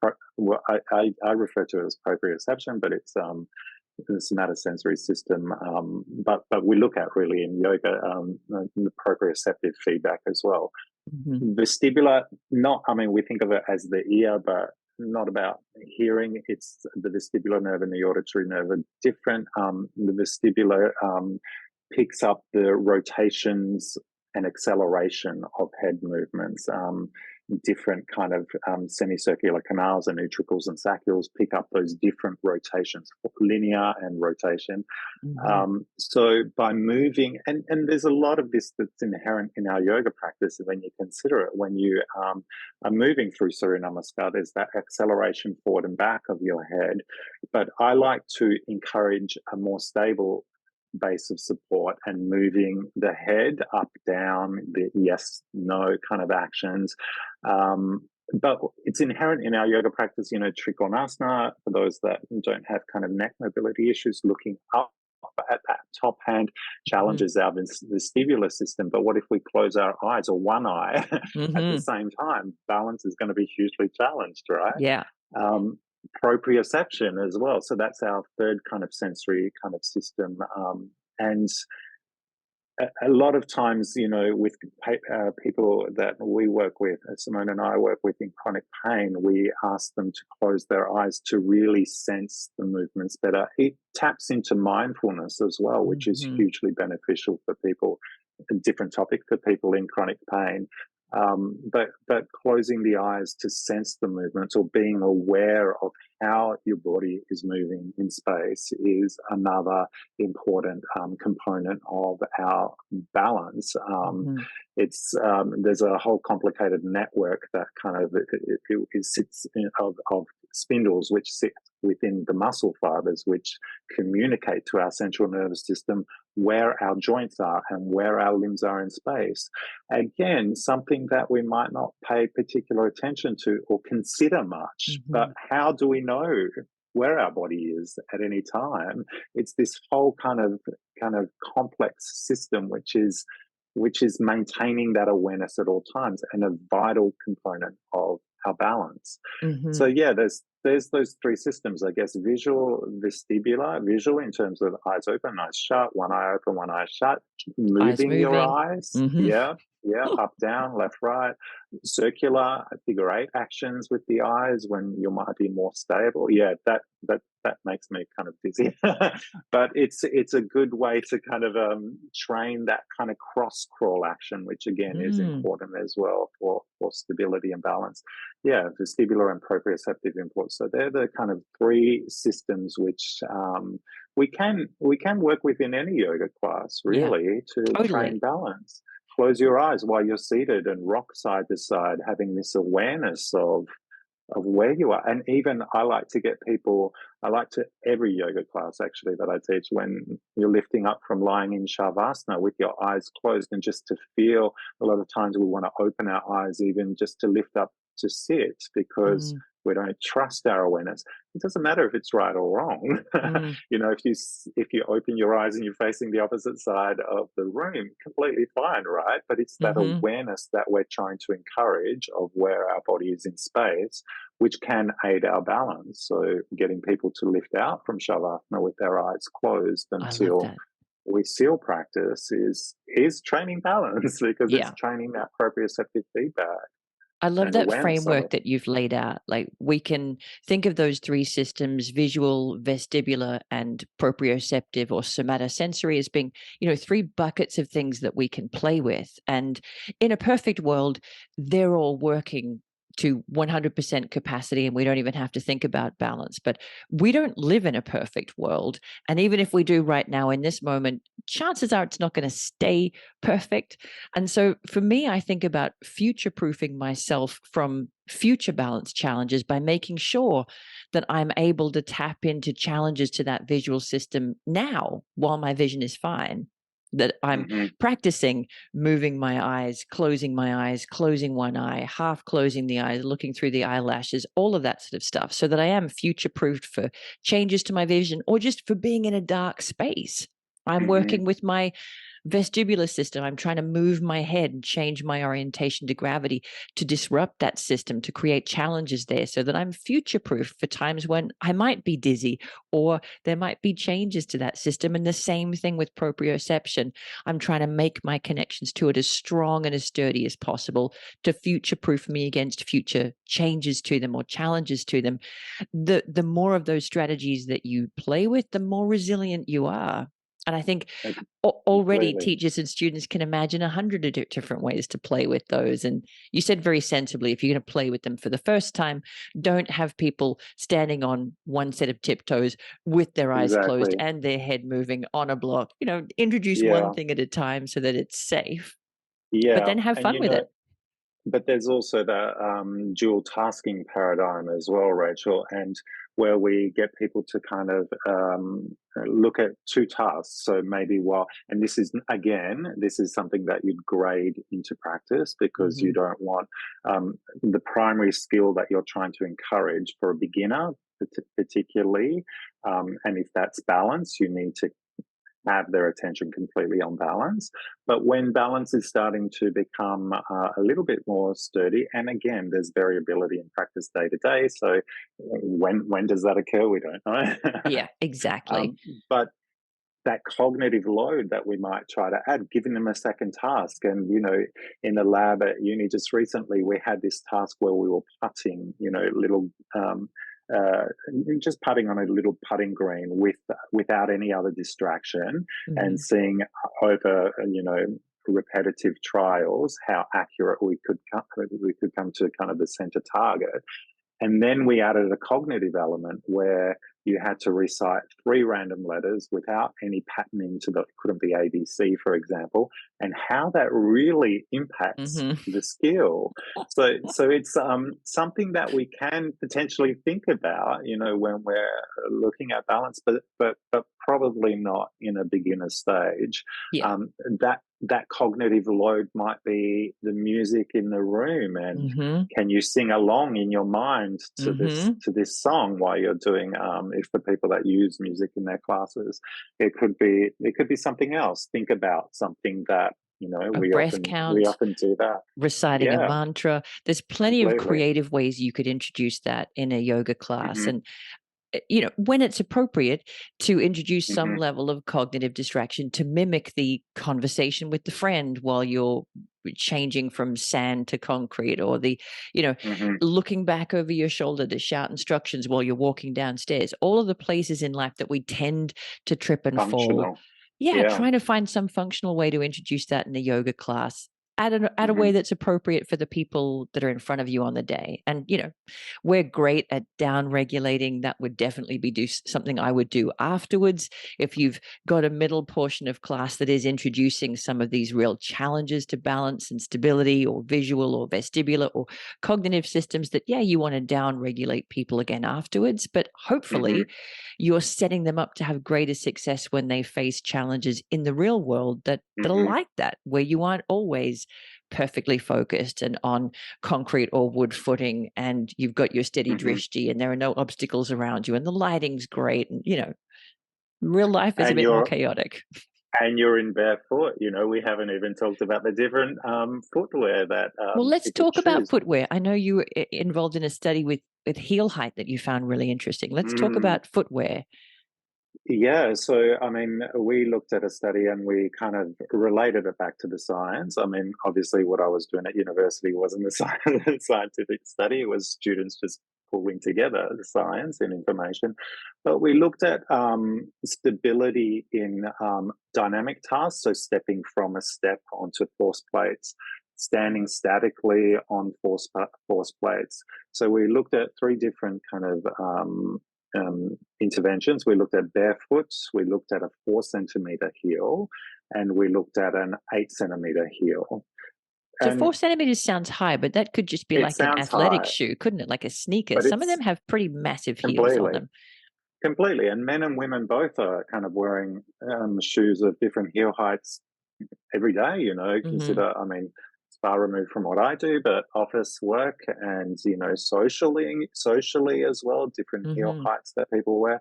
I refer to it as proprioception, but it's the somatosensory system. But we look at really in yoga the proprioceptive feedback as well. Mm-hmm. Vestibular, we think of it as the ear, but not about hearing. It's the vestibular nerve and the auditory nerve are different. The vestibular picks up the rotations and acceleration of head movements. Different kind of semicircular canals and utricles and saccules pick up those different rotations, linear and rotation. Mm-hmm. So by moving, and there's a lot of this that's inherent in our yoga practice when you consider it. When you are moving through Surya Namaskar, there's that acceleration forward and back of your head. But I like to encourage a more stable base of support and moving the head up, down, the yes, no kind of actions. But it's inherent in our yoga practice, Trikonasana, for those that don't have kind of neck mobility issues, looking up at that top hand challenges our vestibular system. But what if we close our eyes or one eye at the Mm-hmm. same time? Balance is going to be hugely challenged, right? Yeah. Um, Proprioception as well. So that's our third kind of sensory kind of system. And a lot of times, with people that we work with, Simone and I work with in chronic pain, we ask them to close their eyes to really sense the movements better. It taps into mindfulness as well, which is Mm-hmm. hugely beneficial for people. A different topic for people in chronic pain. But closing the eyes to sense the movements or being aware of how your body is moving in space is another important component of our balance. Mm-hmm. It's There's a whole complicated network that kind of it sits of spindles which sit within the muscle fibers, which communicate to our central nervous system where our joints are and where our limbs are in space. Again, something that we might not pay particular attention to or consider much, but how do we know where our body is at any time? It's this whole kind of complex system which is maintaining that awareness at all times and a vital component of our balance. Mm-hmm. So yeah, there's those three systems, I guess: visual, vestibular, visual in terms of eyes open, eyes shut, one eye open, one eye shut, Eyes moving your moving. eyes, Mm-hmm. yeah, up, down, left, right, circular, figure eight actions with the eyes when you might be more stable. Yeah, that makes me kind of dizzy, but it's a good way to kind of train that kind of cross crawl action, which again is Mm. important as well for stability and balance. Yeah, vestibular and proprioceptive inputs. So they're the kind of three systems which we can work with in any yoga class, Yeah, really, to train totally. balance. Close your eyes while you're seated and rock side to side, having this awareness of where you are. And even I like to get people I like to every yoga class actually that I teach, when you're lifting up from lying in shavasana with your eyes closed, and just to feel, a lot of times we want to open our eyes even just to lift up to sit, because Mm, we don't trust our awareness. It doesn't matter if it's right or wrong. mm, If you open your eyes and you're facing the opposite side of the room, completely fine, right? But it's that mhm. awareness that we're trying to encourage of where our body is in space, which can aid our balance. So getting people to lift out from shavasana with their eyes closed I love until that. we seal practice is training balance, because it's Yeah. training that proprioceptive feedback I love and that awareness of framework it. that you've laid out. Like, we can think of those three systems, visual, vestibular, and proprioceptive or somatosensory, as being, three buckets of things that we can play with. And in a perfect world, they're all working to 100% capacity, and we don't even have to think about balance. But we don't live in a perfect world. And even if we do right now in this moment, chances are it's not going to stay perfect. And so for me, I think about future proofing myself from future balance challenges by making sure that I'm able to tap into challenges to that visual system now while my vision is fine. That I'm Hmm. practicing moving my eyes, closing one eye, half closing the eyes, looking through the eyelashes, all of that sort of stuff, so that I am future proofed for changes to my vision or just for being in a dark space. I'm Hmm. working with my vestibular system. I'm trying to move my head and change my orientation to gravity to disrupt that system, to create challenges there so that I'm future proof for times when I might be dizzy or there might be changes to that system. And the same thing with proprioception. I'm trying to make my connections to it as strong and as sturdy as possible to future proof me against future changes to them or challenges to them. The more of those strategies that you play with, the more resilient you are. And I think already Completely. teachers and students can imagine 100 different ways to play with those. And you said very sensibly, if you're going to play with them for the first time, don't have people standing on one set of tiptoes with their eyes closed Exactly. and their head moving on a block. Introduce one Yeah. thing at a time so that it's safe, but Yeah. then have And fun with it. but there's also the dual tasking paradigm as well, Rachel, and where we get people to kind of look at two tasks. So maybe and this is, again, this is something that you'd grade into practice, because you Hmm. don't want the primary skill that you're trying to encourage for a beginner, particularly. And if that's balance, you need to have their attention completely on balance. But when balance is starting to become a little bit more sturdy, and again, there's variability in practice day to day. So when does that occur? We don't know. Yeah, exactly. um, but that cognitive load that we might try to add, giving them a second task. And, in the lab at uni just recently, we had this task where we were putting, little, uh, just putting on a little putting green without any other distraction, and Hmm. seeing over, repetitive trials how accurate we could come to kind of the center target. And then we added a cognitive element where you had to recite three random letters without any patterning to the, couldn't be ABC, for example, and how that really impacts Hmm. the skill. So it's something that we can potentially think about, when we're looking at balance, but probably not in a beginner stage. Yeah. Um, that cognitive load might be the music in the room, and Hmm. can you sing along in your mind to this Hmm. to this song while you're doing, if for people that use music in their classes, it could be something else. Think about something that, A we breath we count, often do that. reciting a Yeah, mantra. There's plenty of completely. creative ways you could introduce that in a yoga class. Hmm. And, when it's appropriate to introduce some Hmm. level of cognitive distraction to mimic the conversation with the friend while you're changing from sand to concrete, or you know, Hmm. looking back over your shoulder to shout instructions while you're walking downstairs. All of the places in life that we tend to trip and fall. Functional. Yeah, Yeah. trying to find some functional way to introduce that in a yoga class. at a way Mhm. that's appropriate for the people that are in front of you on the day. And, we're great at down regulating. That would definitely be something I would do afterwards. If you've got a middle portion of class that is introducing some of these real challenges to balance and stability, or visual or vestibular or cognitive systems, that, yeah, you want to down regulate people again afterwards. But hopefully Mhm. you're setting them up to have greater success when they face challenges in the real world that are Mhm. like that, where you aren't always perfectly focused and on concrete or wood footing, and you've got your steady Mhm. drishti and there are no obstacles around you and the lighting's great, and real life is a And bit more you're chaotic. in barefoot. We haven't even talked about the different footwear that Well, let's people talk about choose. footwear. I know you were involved in a study with heel height that you found really interesting. Let's talk Mm. about footwear. Yeah, so I mean, we looked at a study and we kind of related it back to the science. I mean, obviously, what I was doing at university wasn't a scientific study, it was students just pulling together the science and information. But we looked at stability in dynamic tasks, so stepping from a step onto force plates, standing statically on force plates. So we looked at three different kind of interventions. We looked at barefoot, we looked at a 4 centimeter heel, and we looked at an 8 centimeter heel. So And 4 centimeters sounds high, but that could just be it like an sounds athletic high, shoe, couldn't it? Like a sneaker. but Some of them it's have pretty massive heels on completely, them. completely. And men and women both are kind of wearing shoes of different heel heights every day. Hmm. Consider, I mean, it's far removed from what I do, but office work and socially as well, different heel Hmm. heights that people wear.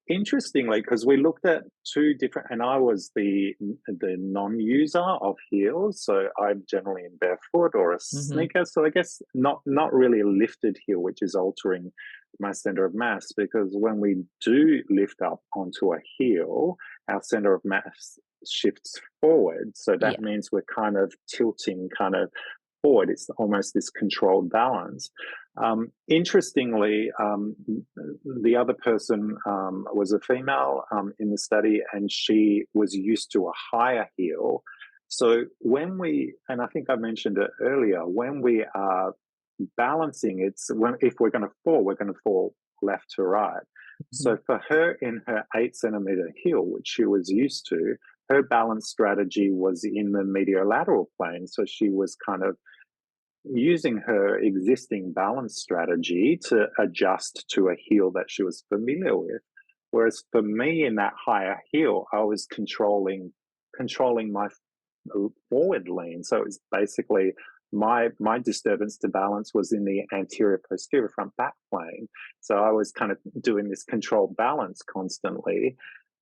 Interestingly, because we looked at two different, and I was the non-user of heels, so I'm generally in barefoot or a Hmm. sneaker. So I guess not really a lifted heel, which is altering my center of mass. Because when we do lift up onto a heel, our center of mass shifts forward. So Yeah. that means we're kind of tilting, kind of forward. It's almost this controlled balance. Interestingly, the other person was a female in the study, and she was used to a higher heel. So and I think I mentioned it earlier, when we are balancing, if we're going to fall left to right. Hmm. So for her, in her 8 centimeter heel, which she was used to, her balance strategy was in the mediolateral plane. So she was kind of using her existing balance strategy to adjust to a heel that she was familiar with. Whereas for me, in that higher heel, I was controlling my forward lean. So it's basically my disturbance to balance was in the anterior posterior front back plane. So I was kind of doing this controlled balance constantly.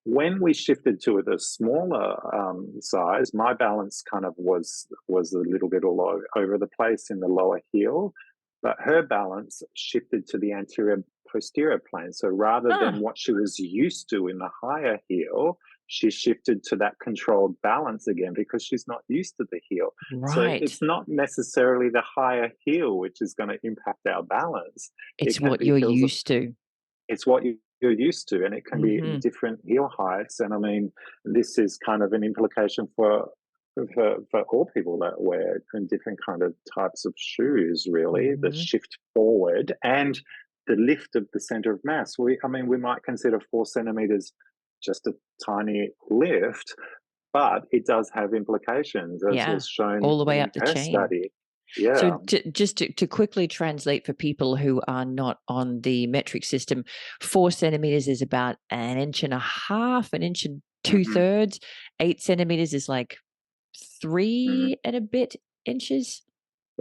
When we shifted to the smaller size, my balance kind of was a little bit all over the place in the lower heel, but her balance shifted to the anterior posterior plane. So rather than Ah, what she was used to in the higher heel, she shifted to that controlled balance again because she's not used to the heel. So right. it's not necessarily the higher heel which is going to impact our balance. It It's can what be you're heels. used to. It's what you're used to, and it can be Hmm. different heel heights. And I mean, this is kind of an implication for all people that wear different kind of types of shoes. Really, the Hmm. shift forward and the lift of the center of mass. I mean, we might consider 4 centimeters just a tiny lift, but it does have implications, as Yeah. was shown All the way in up the her chain. study. So Yeah. just to quickly translate for people who are not on the metric system, 4 centimeters is about an inch and a half, an inch and two Hmm. thirds. 8 centimeters is like Hmm. 3.5 inches.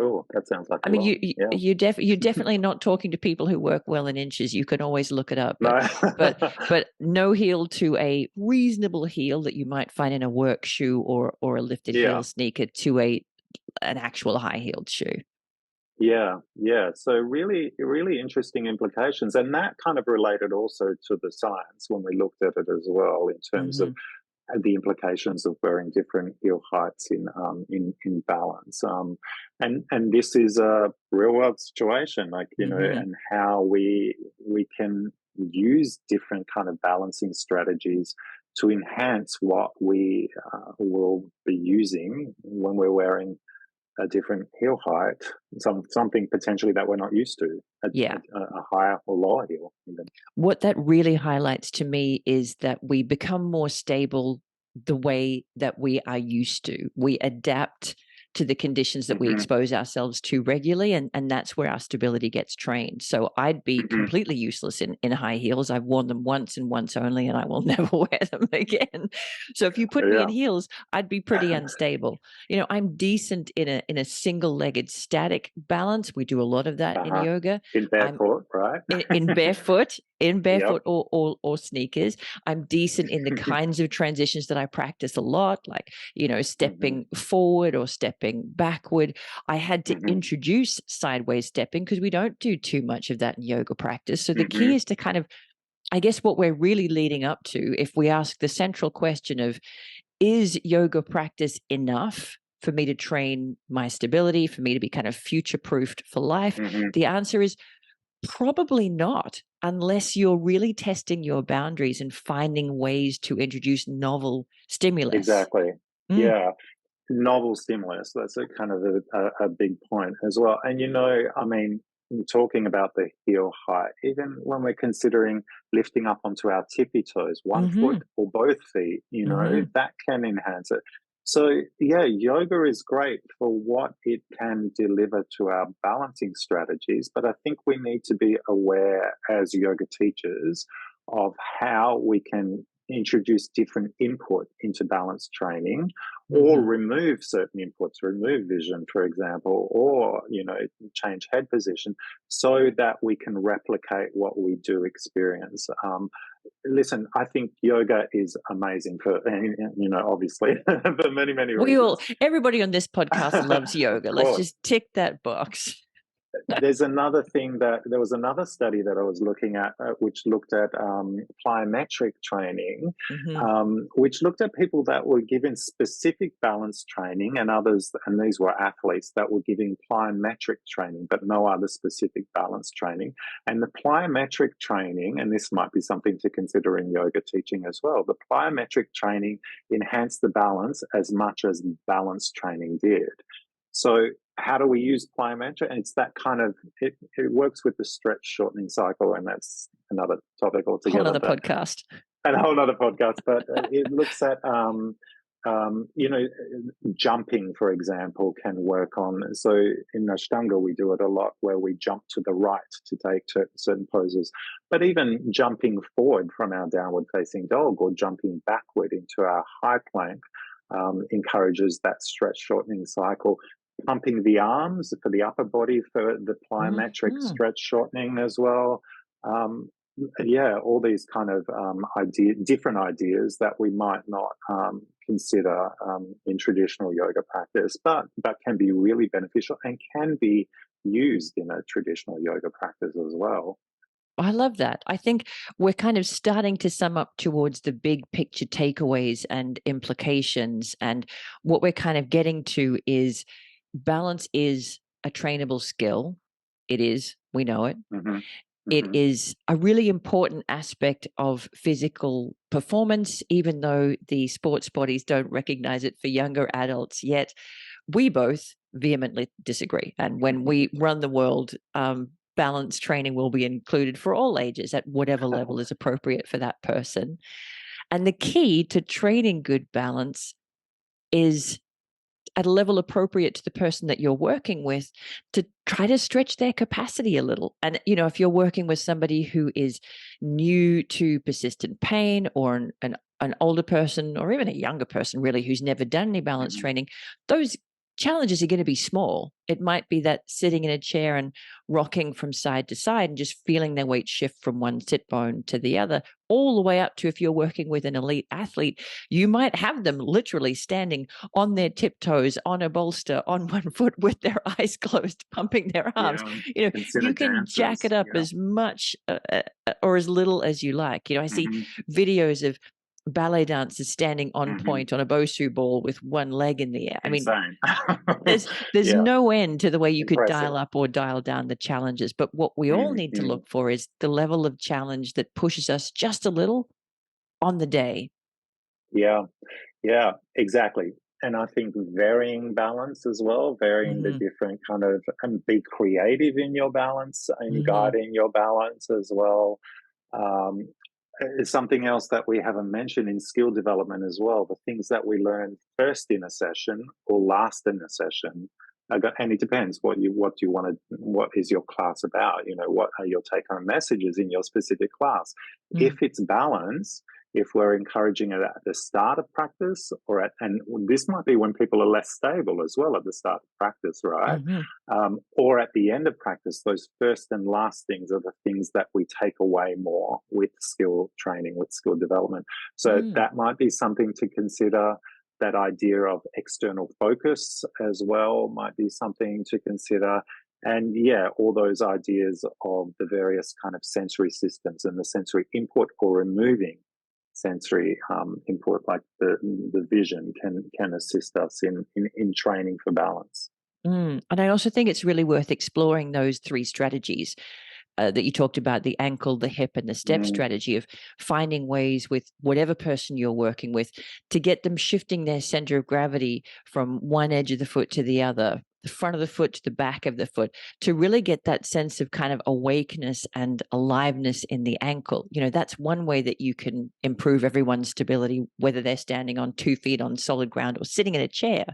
Oh, that sounds like I a mean, lot. Yeah. you're definitely not talking to people who work well in inches. You can always look it up, No. but no heel to a reasonable heel that you might find in a work shoe or a lifted heel Yeah. sneaker to an actual high heeled shoe. Yeah, yeah. So really, really interesting implications, and that kind of related also to the science when we looked at it as well, in terms of Hmm. the implications of wearing different heel heights in balance. And this is a real world situation, like Hmm. and how we can use different kind of balancing strategies to enhance what we will be using when we're wearing a different heel height, something potentially that we're not used to, Yeah. a higher or lower heel even. What that really highlights to me is that we become more stable the way that we are used to. We adapt to the conditions that we Hmm. expose ourselves to regularly, and that's where our stability gets trained. So I'd be Hmm. completely useless in high heels. I've worn them once and once only, and I will never wear them again. So if you put me in Yeah. heels, I'd be pretty unstable. I'm decent in a single-legged static balance. We do a lot of that in Uh-huh. yoga. In I'm barefoot, right? in barefoot, Yep. or sneakers. I'm decent in the kinds of transitions that I practice a lot, like, Hmm. stepping forward or stepping backward. I had to Hmm. introduce sideways stepping because we don't do too much of that in yoga practice. So the Hmm. key is to kind of, I guess, what we're really leading up to, if we ask the central question of, is yoga practice enough for me to train my stability, for me to be kind of future proofed for life? Hmm. The answer is probably not, unless you're really testing your boundaries and finding ways to introduce novel stimulus. Exactly. Mm, Yeah. Novel stimulus. That's a kind of a big point as well. And I mean, talking about the heel height, even when we're considering lifting up onto our tippy toes, one foot mhm, or both feet, mhm, that can enhance it. So yeah, yoga is great for what it can deliver to our balancing strategies, but I think we need to be aware as yoga teachers of how we can introduce different input into balance training or mhm. remove certain inputs, remove vision, for example, or, change head position so that we can replicate what we do experience. Listen, I think yoga is amazing for, obviously, for many, many reasons. Everybody on this podcast loves Of yoga. Let's course. just tick that box. There was another study that I was looking at, which looked at plyometric training, Mhm, which looked at people that were given specific balance training and others, and these were athletes that were giving plyometric training, but no other specific balance training. And the plyometric training, and this might be something to consider in yoga teaching as well, the plyometric training enhanced the balance as much as balance training did. So how do we use plyometric? And it's that kind of it works with the stretch shortening cycle, and that's another topic whole altogether. nother But podcast. and a whole other podcast. But it looks at you know jumping, for example, can work on. So in Ashtanga, we do it a lot where we jump to the right to take certain poses. But even jumping forward from our downward facing dog or jumping backward into our high plank encourages that stretch shortening cycle. Pumping the arms for the upper body for the plyometric Mhm. stretch shortening as well. Um, yeah, all these kind of different ideas that we might not consider in traditional yoga practice, but can be really beneficial and can be used in a traditional yoga practice as well. I love that. I think we're kind of starting to sum up towards the big picture takeaways and implications. And what we're kind of getting to is balance is a trainable skill. It is, we know it. Hmm. It Hmm. is a really important aspect of physical performance, even though the sports bodies don't recognize it for younger adults yet. We both vehemently disagree. And when we run the world, balance training will be included for all ages at whatever level is appropriate for that person. And the key to training good balance is at a level appropriate to the person that you're working with to try to stretch their capacity a little. And, if you're working with somebody who is new to persistent pain or an older person or even a younger person, really, who's never done any balance Hmm. training, those challenges are going to be small. It might be that sitting in a chair and rocking from side to side and just feeling their weight shift from one sit bone to the other, all the way up to if you're working with an elite athlete, you might have them literally standing on their tiptoes on a bolster on one foot with their eyes closed, pumping their arms. Yeah, You consider can jack it dancers. up Yeah. as much or as little as you like. I see Hmm. videos of ballet dancers standing on Hmm. point on a Bosu ball with one leg in the air. I mean, Insane. there's Yeah, no end to the way you could impressive. dial up or dial down the challenges. But what we all need to Mm-hmm. look for is the level of challenge that pushes us just a little on the day. Yeah, yeah, exactly. and I think varying balance as well, varying the Mhm. different kind of, and be creative in your balance and Mhm. guiding your balance as well. Um, is something else that we haven't mentioned in skill development as well. The things that we learn first in a session or last in a session, and it depends what you want to, what is your class about. You know, what are your take home messages in your specific class? If Mm. it's balance, if we're encouraging it at the start of practice, and this might be when people are less stable as well at the start of practice, right? Mhm. Or at the end of practice, those first and last things are the things that we take away more with skill training, with skill development. So Mm. that might be something to consider. That idea of external focus as well might be something to consider. And yeah, all those ideas of the various kind of sensory systems and the sensory input or removing sensory input, like the vision, can assist us in training for balance. And I also think it's really worth exploring those 3 strategies that you talked about, the ankle, the hip, and the step Mm, strategy of finding ways with whatever person you're working with to get them shifting their center of gravity from one edge of the foot to the other, the front of the foot to the back of the foot, to really get that sense of kind of awakeness and aliveness in the ankle. You know, that's one way that you can improve everyone's stability, whether they're standing on 2 feet on solid ground or sitting in a chair,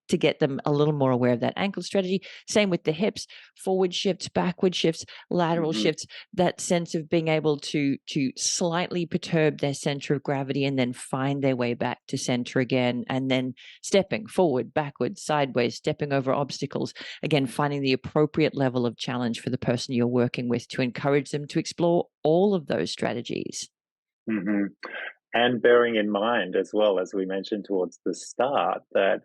to get them a little more aware of that ankle strategy. Same with the hips, forward shifts, backward shifts, lateral mhm, shifts, that sense of being able to slightly perturb their center of gravity and then find their way back to center again, and then stepping forward, backward, sideways, stepping over obstacles, again finding the appropriate level of challenge for the person you're working with to encourage them to explore all of those strategies. mhm. And bearing in mind, as well as we mentioned towards the start, that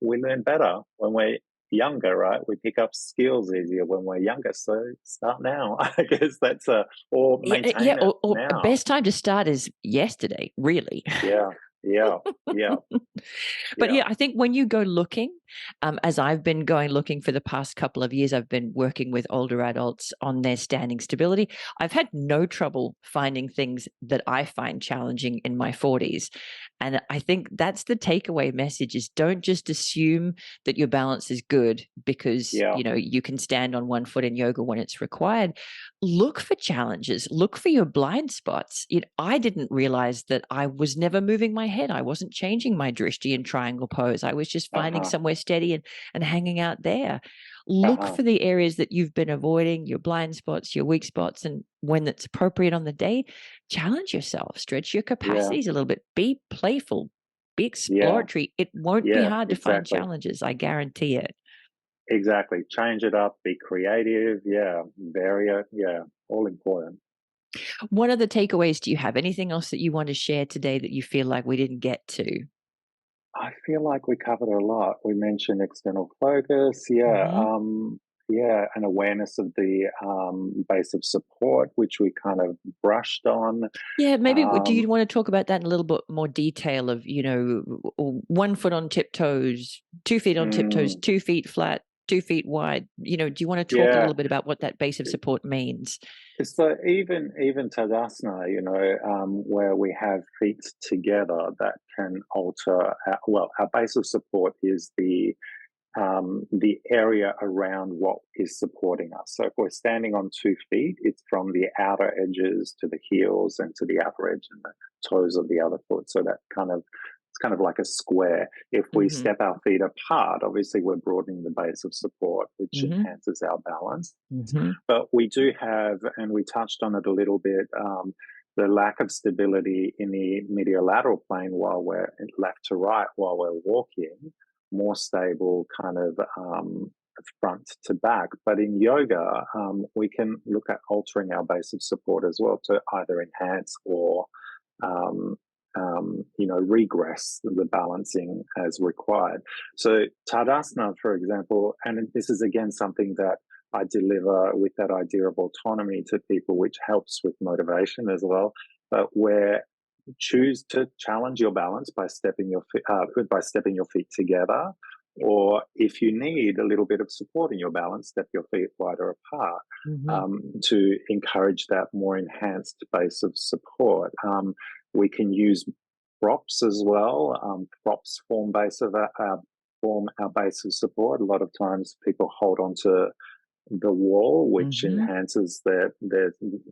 we learn better when we're younger, right? We pick up skills easier when we're younger. So start now. I guess that's or Yeah, maintain it or now. best time to start is yesterday, really. Yeah, yeah, yeah, But yeah. yeah, I think when you go looking, as I've been going looking for the past couple of years, I've been working with older adults on their standing stability. I've had no trouble finding things that I find challenging in my 40s. And I think that's the takeaway message is don't just assume that your balance is good because, Yeah. you know, you can stand on one foot in yoga when it's required. Look for challenges, look for your blind spots. I didn't realize that I was never moving my head. I wasn't changing my drishti in triangle pose. I was just finding Uh-huh. somewhere steady and hanging out there. Look Uh-huh. for the areas that you've been avoiding, your blind spots, your weak spots, and when it's appropriate on the day, challenge yourself, stretch your Yeah. capacities a little bit, be playful, be Yeah. exploratory. It won't be Yeah. hard to find Exactly. challenges, I guarantee it. Exactly. Change it up, be creative. Yeah. Vary it. Yeah. All important. What other takeaways do you have? Anything else that you want to share today that you feel like we didn't get to? I feel like we covered a lot. We mentioned external focus, Mhm. yeah, an awareness of the base of support, which we kind of brushed on. Yeah, maybe do Um, you want to talk about that in a little bit more detail of, 1 foot on tiptoes, 2 feet on tiptoes, mm, 2 feet flat, 2 feet wide? Do you want to talk a yeah, little bit about what that base of support means? so even Tadasana, where we have feet together, that can alter. Our base of support is the area around what is supporting us. So if we're standing on 2 feet, it's from the outer edges to the heels and to the outer edge and the toes of the other foot. So that it's kind of like a square. If we Mhm. step our feet apart, obviously we're broadening the base of support, which Mhm. enhances our balance. Mhm. But we do have, and we touched on it a little bit, the lack of stability in the medial-lateral plane while we're left to right while we're walking, more stable kind of front to back. But in yoga, we can look at altering our base of support as well to either enhance or um, regress the balancing as required. So Tadasana, for example, and this is again something that I deliver with that idea of autonomy to people, which helps with motivation as well. But where choose to challenge your balance by stepping your feet together, or if you need a little bit of support in your balance, step your feet wider apart Mhm. to encourage that more enhanced base of support. We can use props as well. Props form our base of support. A lot of times people hold on to the wall, which Mm-hmm. enhances their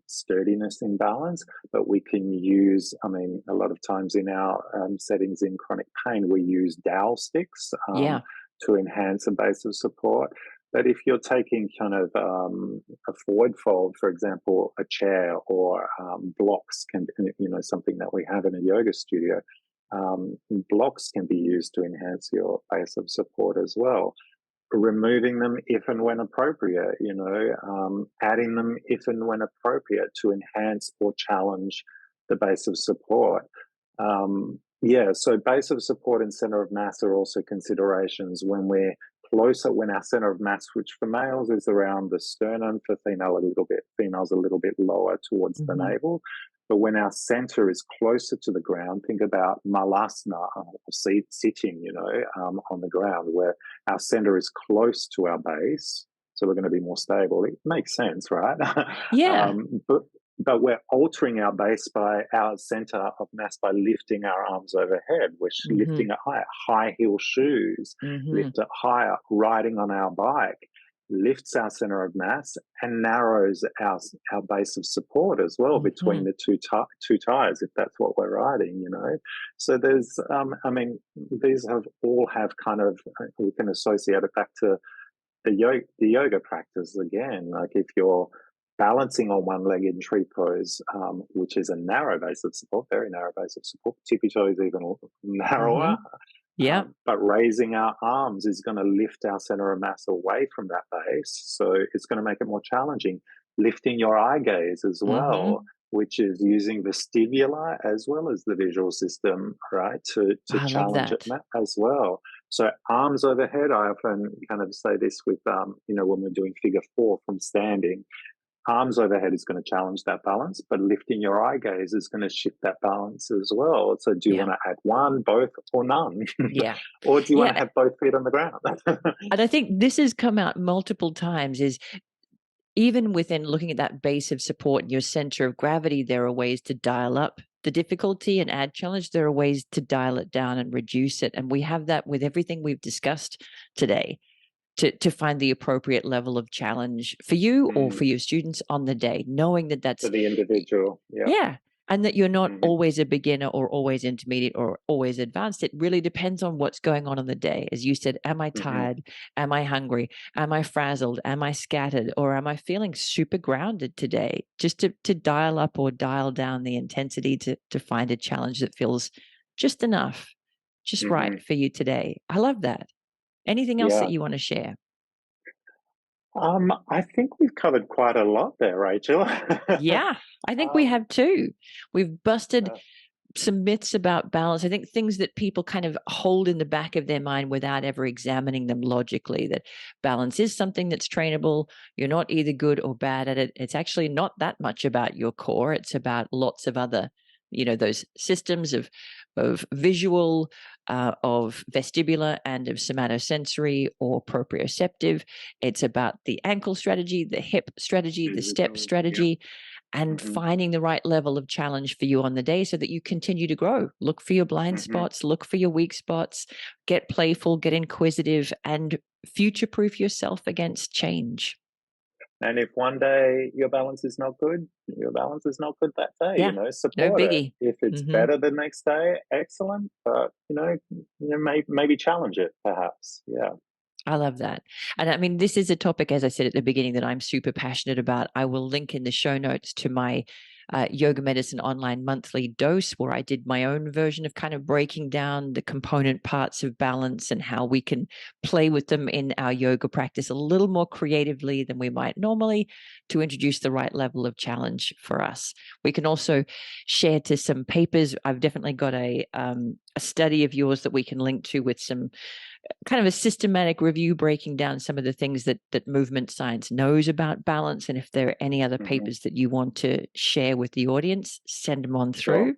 sturdiness in balance. But we can use, I mean, a lot of times in our settings in chronic pain, we use dowel sticks Yeah. to enhance a base of support. But if you're taking kind of a forward fold, for example, a chair or blocks can, something that we have in a yoga studio, blocks can be used to enhance your base of support as well. Removing them if and when appropriate, adding them if and when appropriate to enhance or challenge the base of support. So base of support and center of mass are also considerations when we're closer, when our center of mass, which for males is around the sternum, for females a little bit lower towards the Mm-hmm. navel. But when our center is closer to the ground, think about malasana, or sitting, on the ground, where our center is close to our base, so we're going to be more stable. It makes sense, right? Yeah. um, but but we're altering our base by our center of mass by lifting our arms overhead. We're Mm-hmm. lifting it higher. High heel shoes, Mm-hmm. lift it higher. Riding on our bike lifts our center of mass and narrows our base of support as well Mm-hmm. between the two tires, if that's what we're riding. So there's these have kind of, we can associate it back to the yoga practice again. Like if you're balancing on one leg in tree pose, which is a narrow base of support, very narrow base of support, tippy toes even Mm-hmm. narrower, Yeah. but raising our arms is going to lift our center of mass away from that base. So it's going to make it more challenging. Lifting your eye gaze as well, Mm-hmm. which is using vestibular as well as the visual system, right, to I love challenge it that. as well. So arms overhead, I often kind of say this with, when we're doing figure 4 from standing, arms overhead is going to challenge that balance, but lifting your eye gaze is going to shift that balance as well. So do you Yeah. want to add one, both, or none? Yeah. Or do you want to Yeah. have both feet on the ground? And I think this has come out multiple times is even within looking at that base of support and your center of gravity, there are ways to dial up the difficulty and add challenge. There are ways to dial it down and reduce it. And we have that with everything we've discussed today to find the appropriate level of challenge for you or for your students on the day, knowing that For that's, the individual, yeah. yeah. And that you're not Mm-hmm. always a beginner or always intermediate or always advanced. It really depends on what's going on the day. As you said, am I Mm-hmm. tired? Am I hungry? Am I frazzled? Am I scattered? Or am I feeling super grounded today? Just to dial up or dial down the intensity to find a challenge that feels just enough, just Mm-hmm. right for you today. I love that. Anything else that Yeah. you want to share? I think we've covered quite a lot there, Rachel. Yeah, I think we um, have too. We've busted uh, some myths about balance. I think things that people kind of hold in the back of their mind without ever examining them logically, that balance is something that's trainable. You're not either good or bad at it. It's actually not that much about your core. It's about lots of other, those systems of visual, of vestibular, and of somatosensory or proprioceptive. It's about the ankle strategy, the hip strategy, the step physical, yeah. strategy, and Mm-hmm. finding the right level of challenge for you on the day so that you continue to grow. Look for your blind Mm-hmm. spots, look for your weak spots, get playful, get inquisitive, and future proof yourself against change. And if one day your balance is not good, your balance is not good that day, Yeah, no support it. biggie. If it's Hmm. better the next day, excellent. But, maybe challenge it perhaps. Yeah. I love that. And I mean, this is a topic, as I said at the beginning, that I'm super passionate about. I will link in the show notes to my Yoga Medicine online monthly dose, where I did my own version of kind of breaking down the component parts of balance and how we can play with them in our yoga practice a little more creatively than we might normally to introduce the right level of challenge for us. We can also share to some papers. I've definitely got a study of yours that we can link to with some kind of a systematic review breaking down some of the things that movement science knows about balance. And if there are any other Mm-hmm. papers that you want to share with the audience, send them on Sure. through.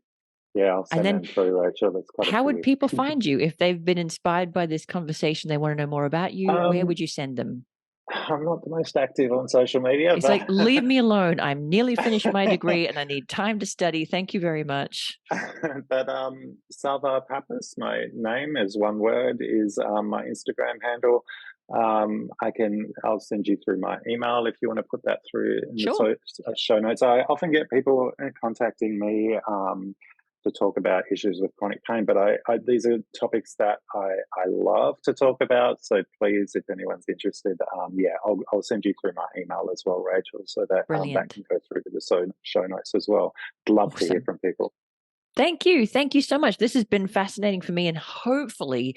Yeah, I'll And send then them through, Rachel. That's quite a how would few. people find you if they've been inspired by this conversation? They want to know more about you. Where Um, would you send them? I'm not the most active on social media. It's like, leave me alone. I'm nearly finished my degree and I need time to study. Thank you very much. But Sava Papos, my name is one word, is my Instagram handle. I'll send you through my email if you want to put that through in Sure. the show notes. I often get people contacting me to talk about issues with chronic pain, but these are topics that I love to talk about. So please, if anyone's interested, I'll send you through my email as well, Rachel, so that that can go through to the show notes as well. Love to hear from people. Thank you. Thank you so much. This has been fascinating for me. And hopefully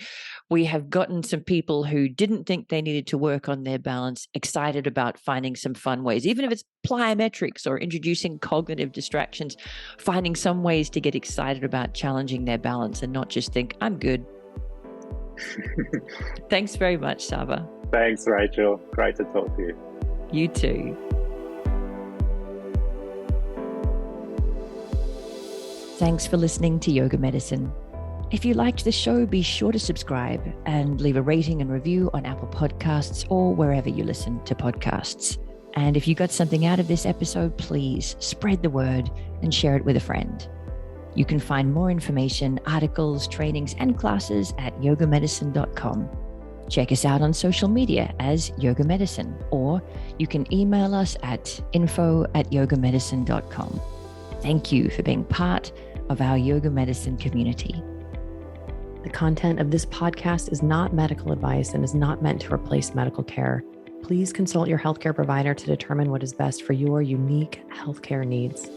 we have gotten some people who didn't think they needed to work on their balance excited about finding some fun ways, even if it's plyometrics or introducing cognitive distractions, finding some ways to get excited about challenging their balance and not just think, I'm good. Thanks very much, Sava. Thanks, Rachel. Great to talk to you. You too. Thanks for listening to Yoga Medicine. If you liked the show, be sure to subscribe and leave a rating and review on Apple Podcasts or wherever you listen to podcasts. And if you got something out of this episode, please spread the word and share it with a friend. You can find more information, articles, trainings, and classes at yogamedicine.com. Check us out on social media as Yoga Medicine, or you can email us at info@yogamedicine.com. Thank you for being part of our yoga medicine community. The content of this podcast is not medical advice and is not meant to replace medical care. Please consult your healthcare provider to determine what is best for your unique healthcare needs.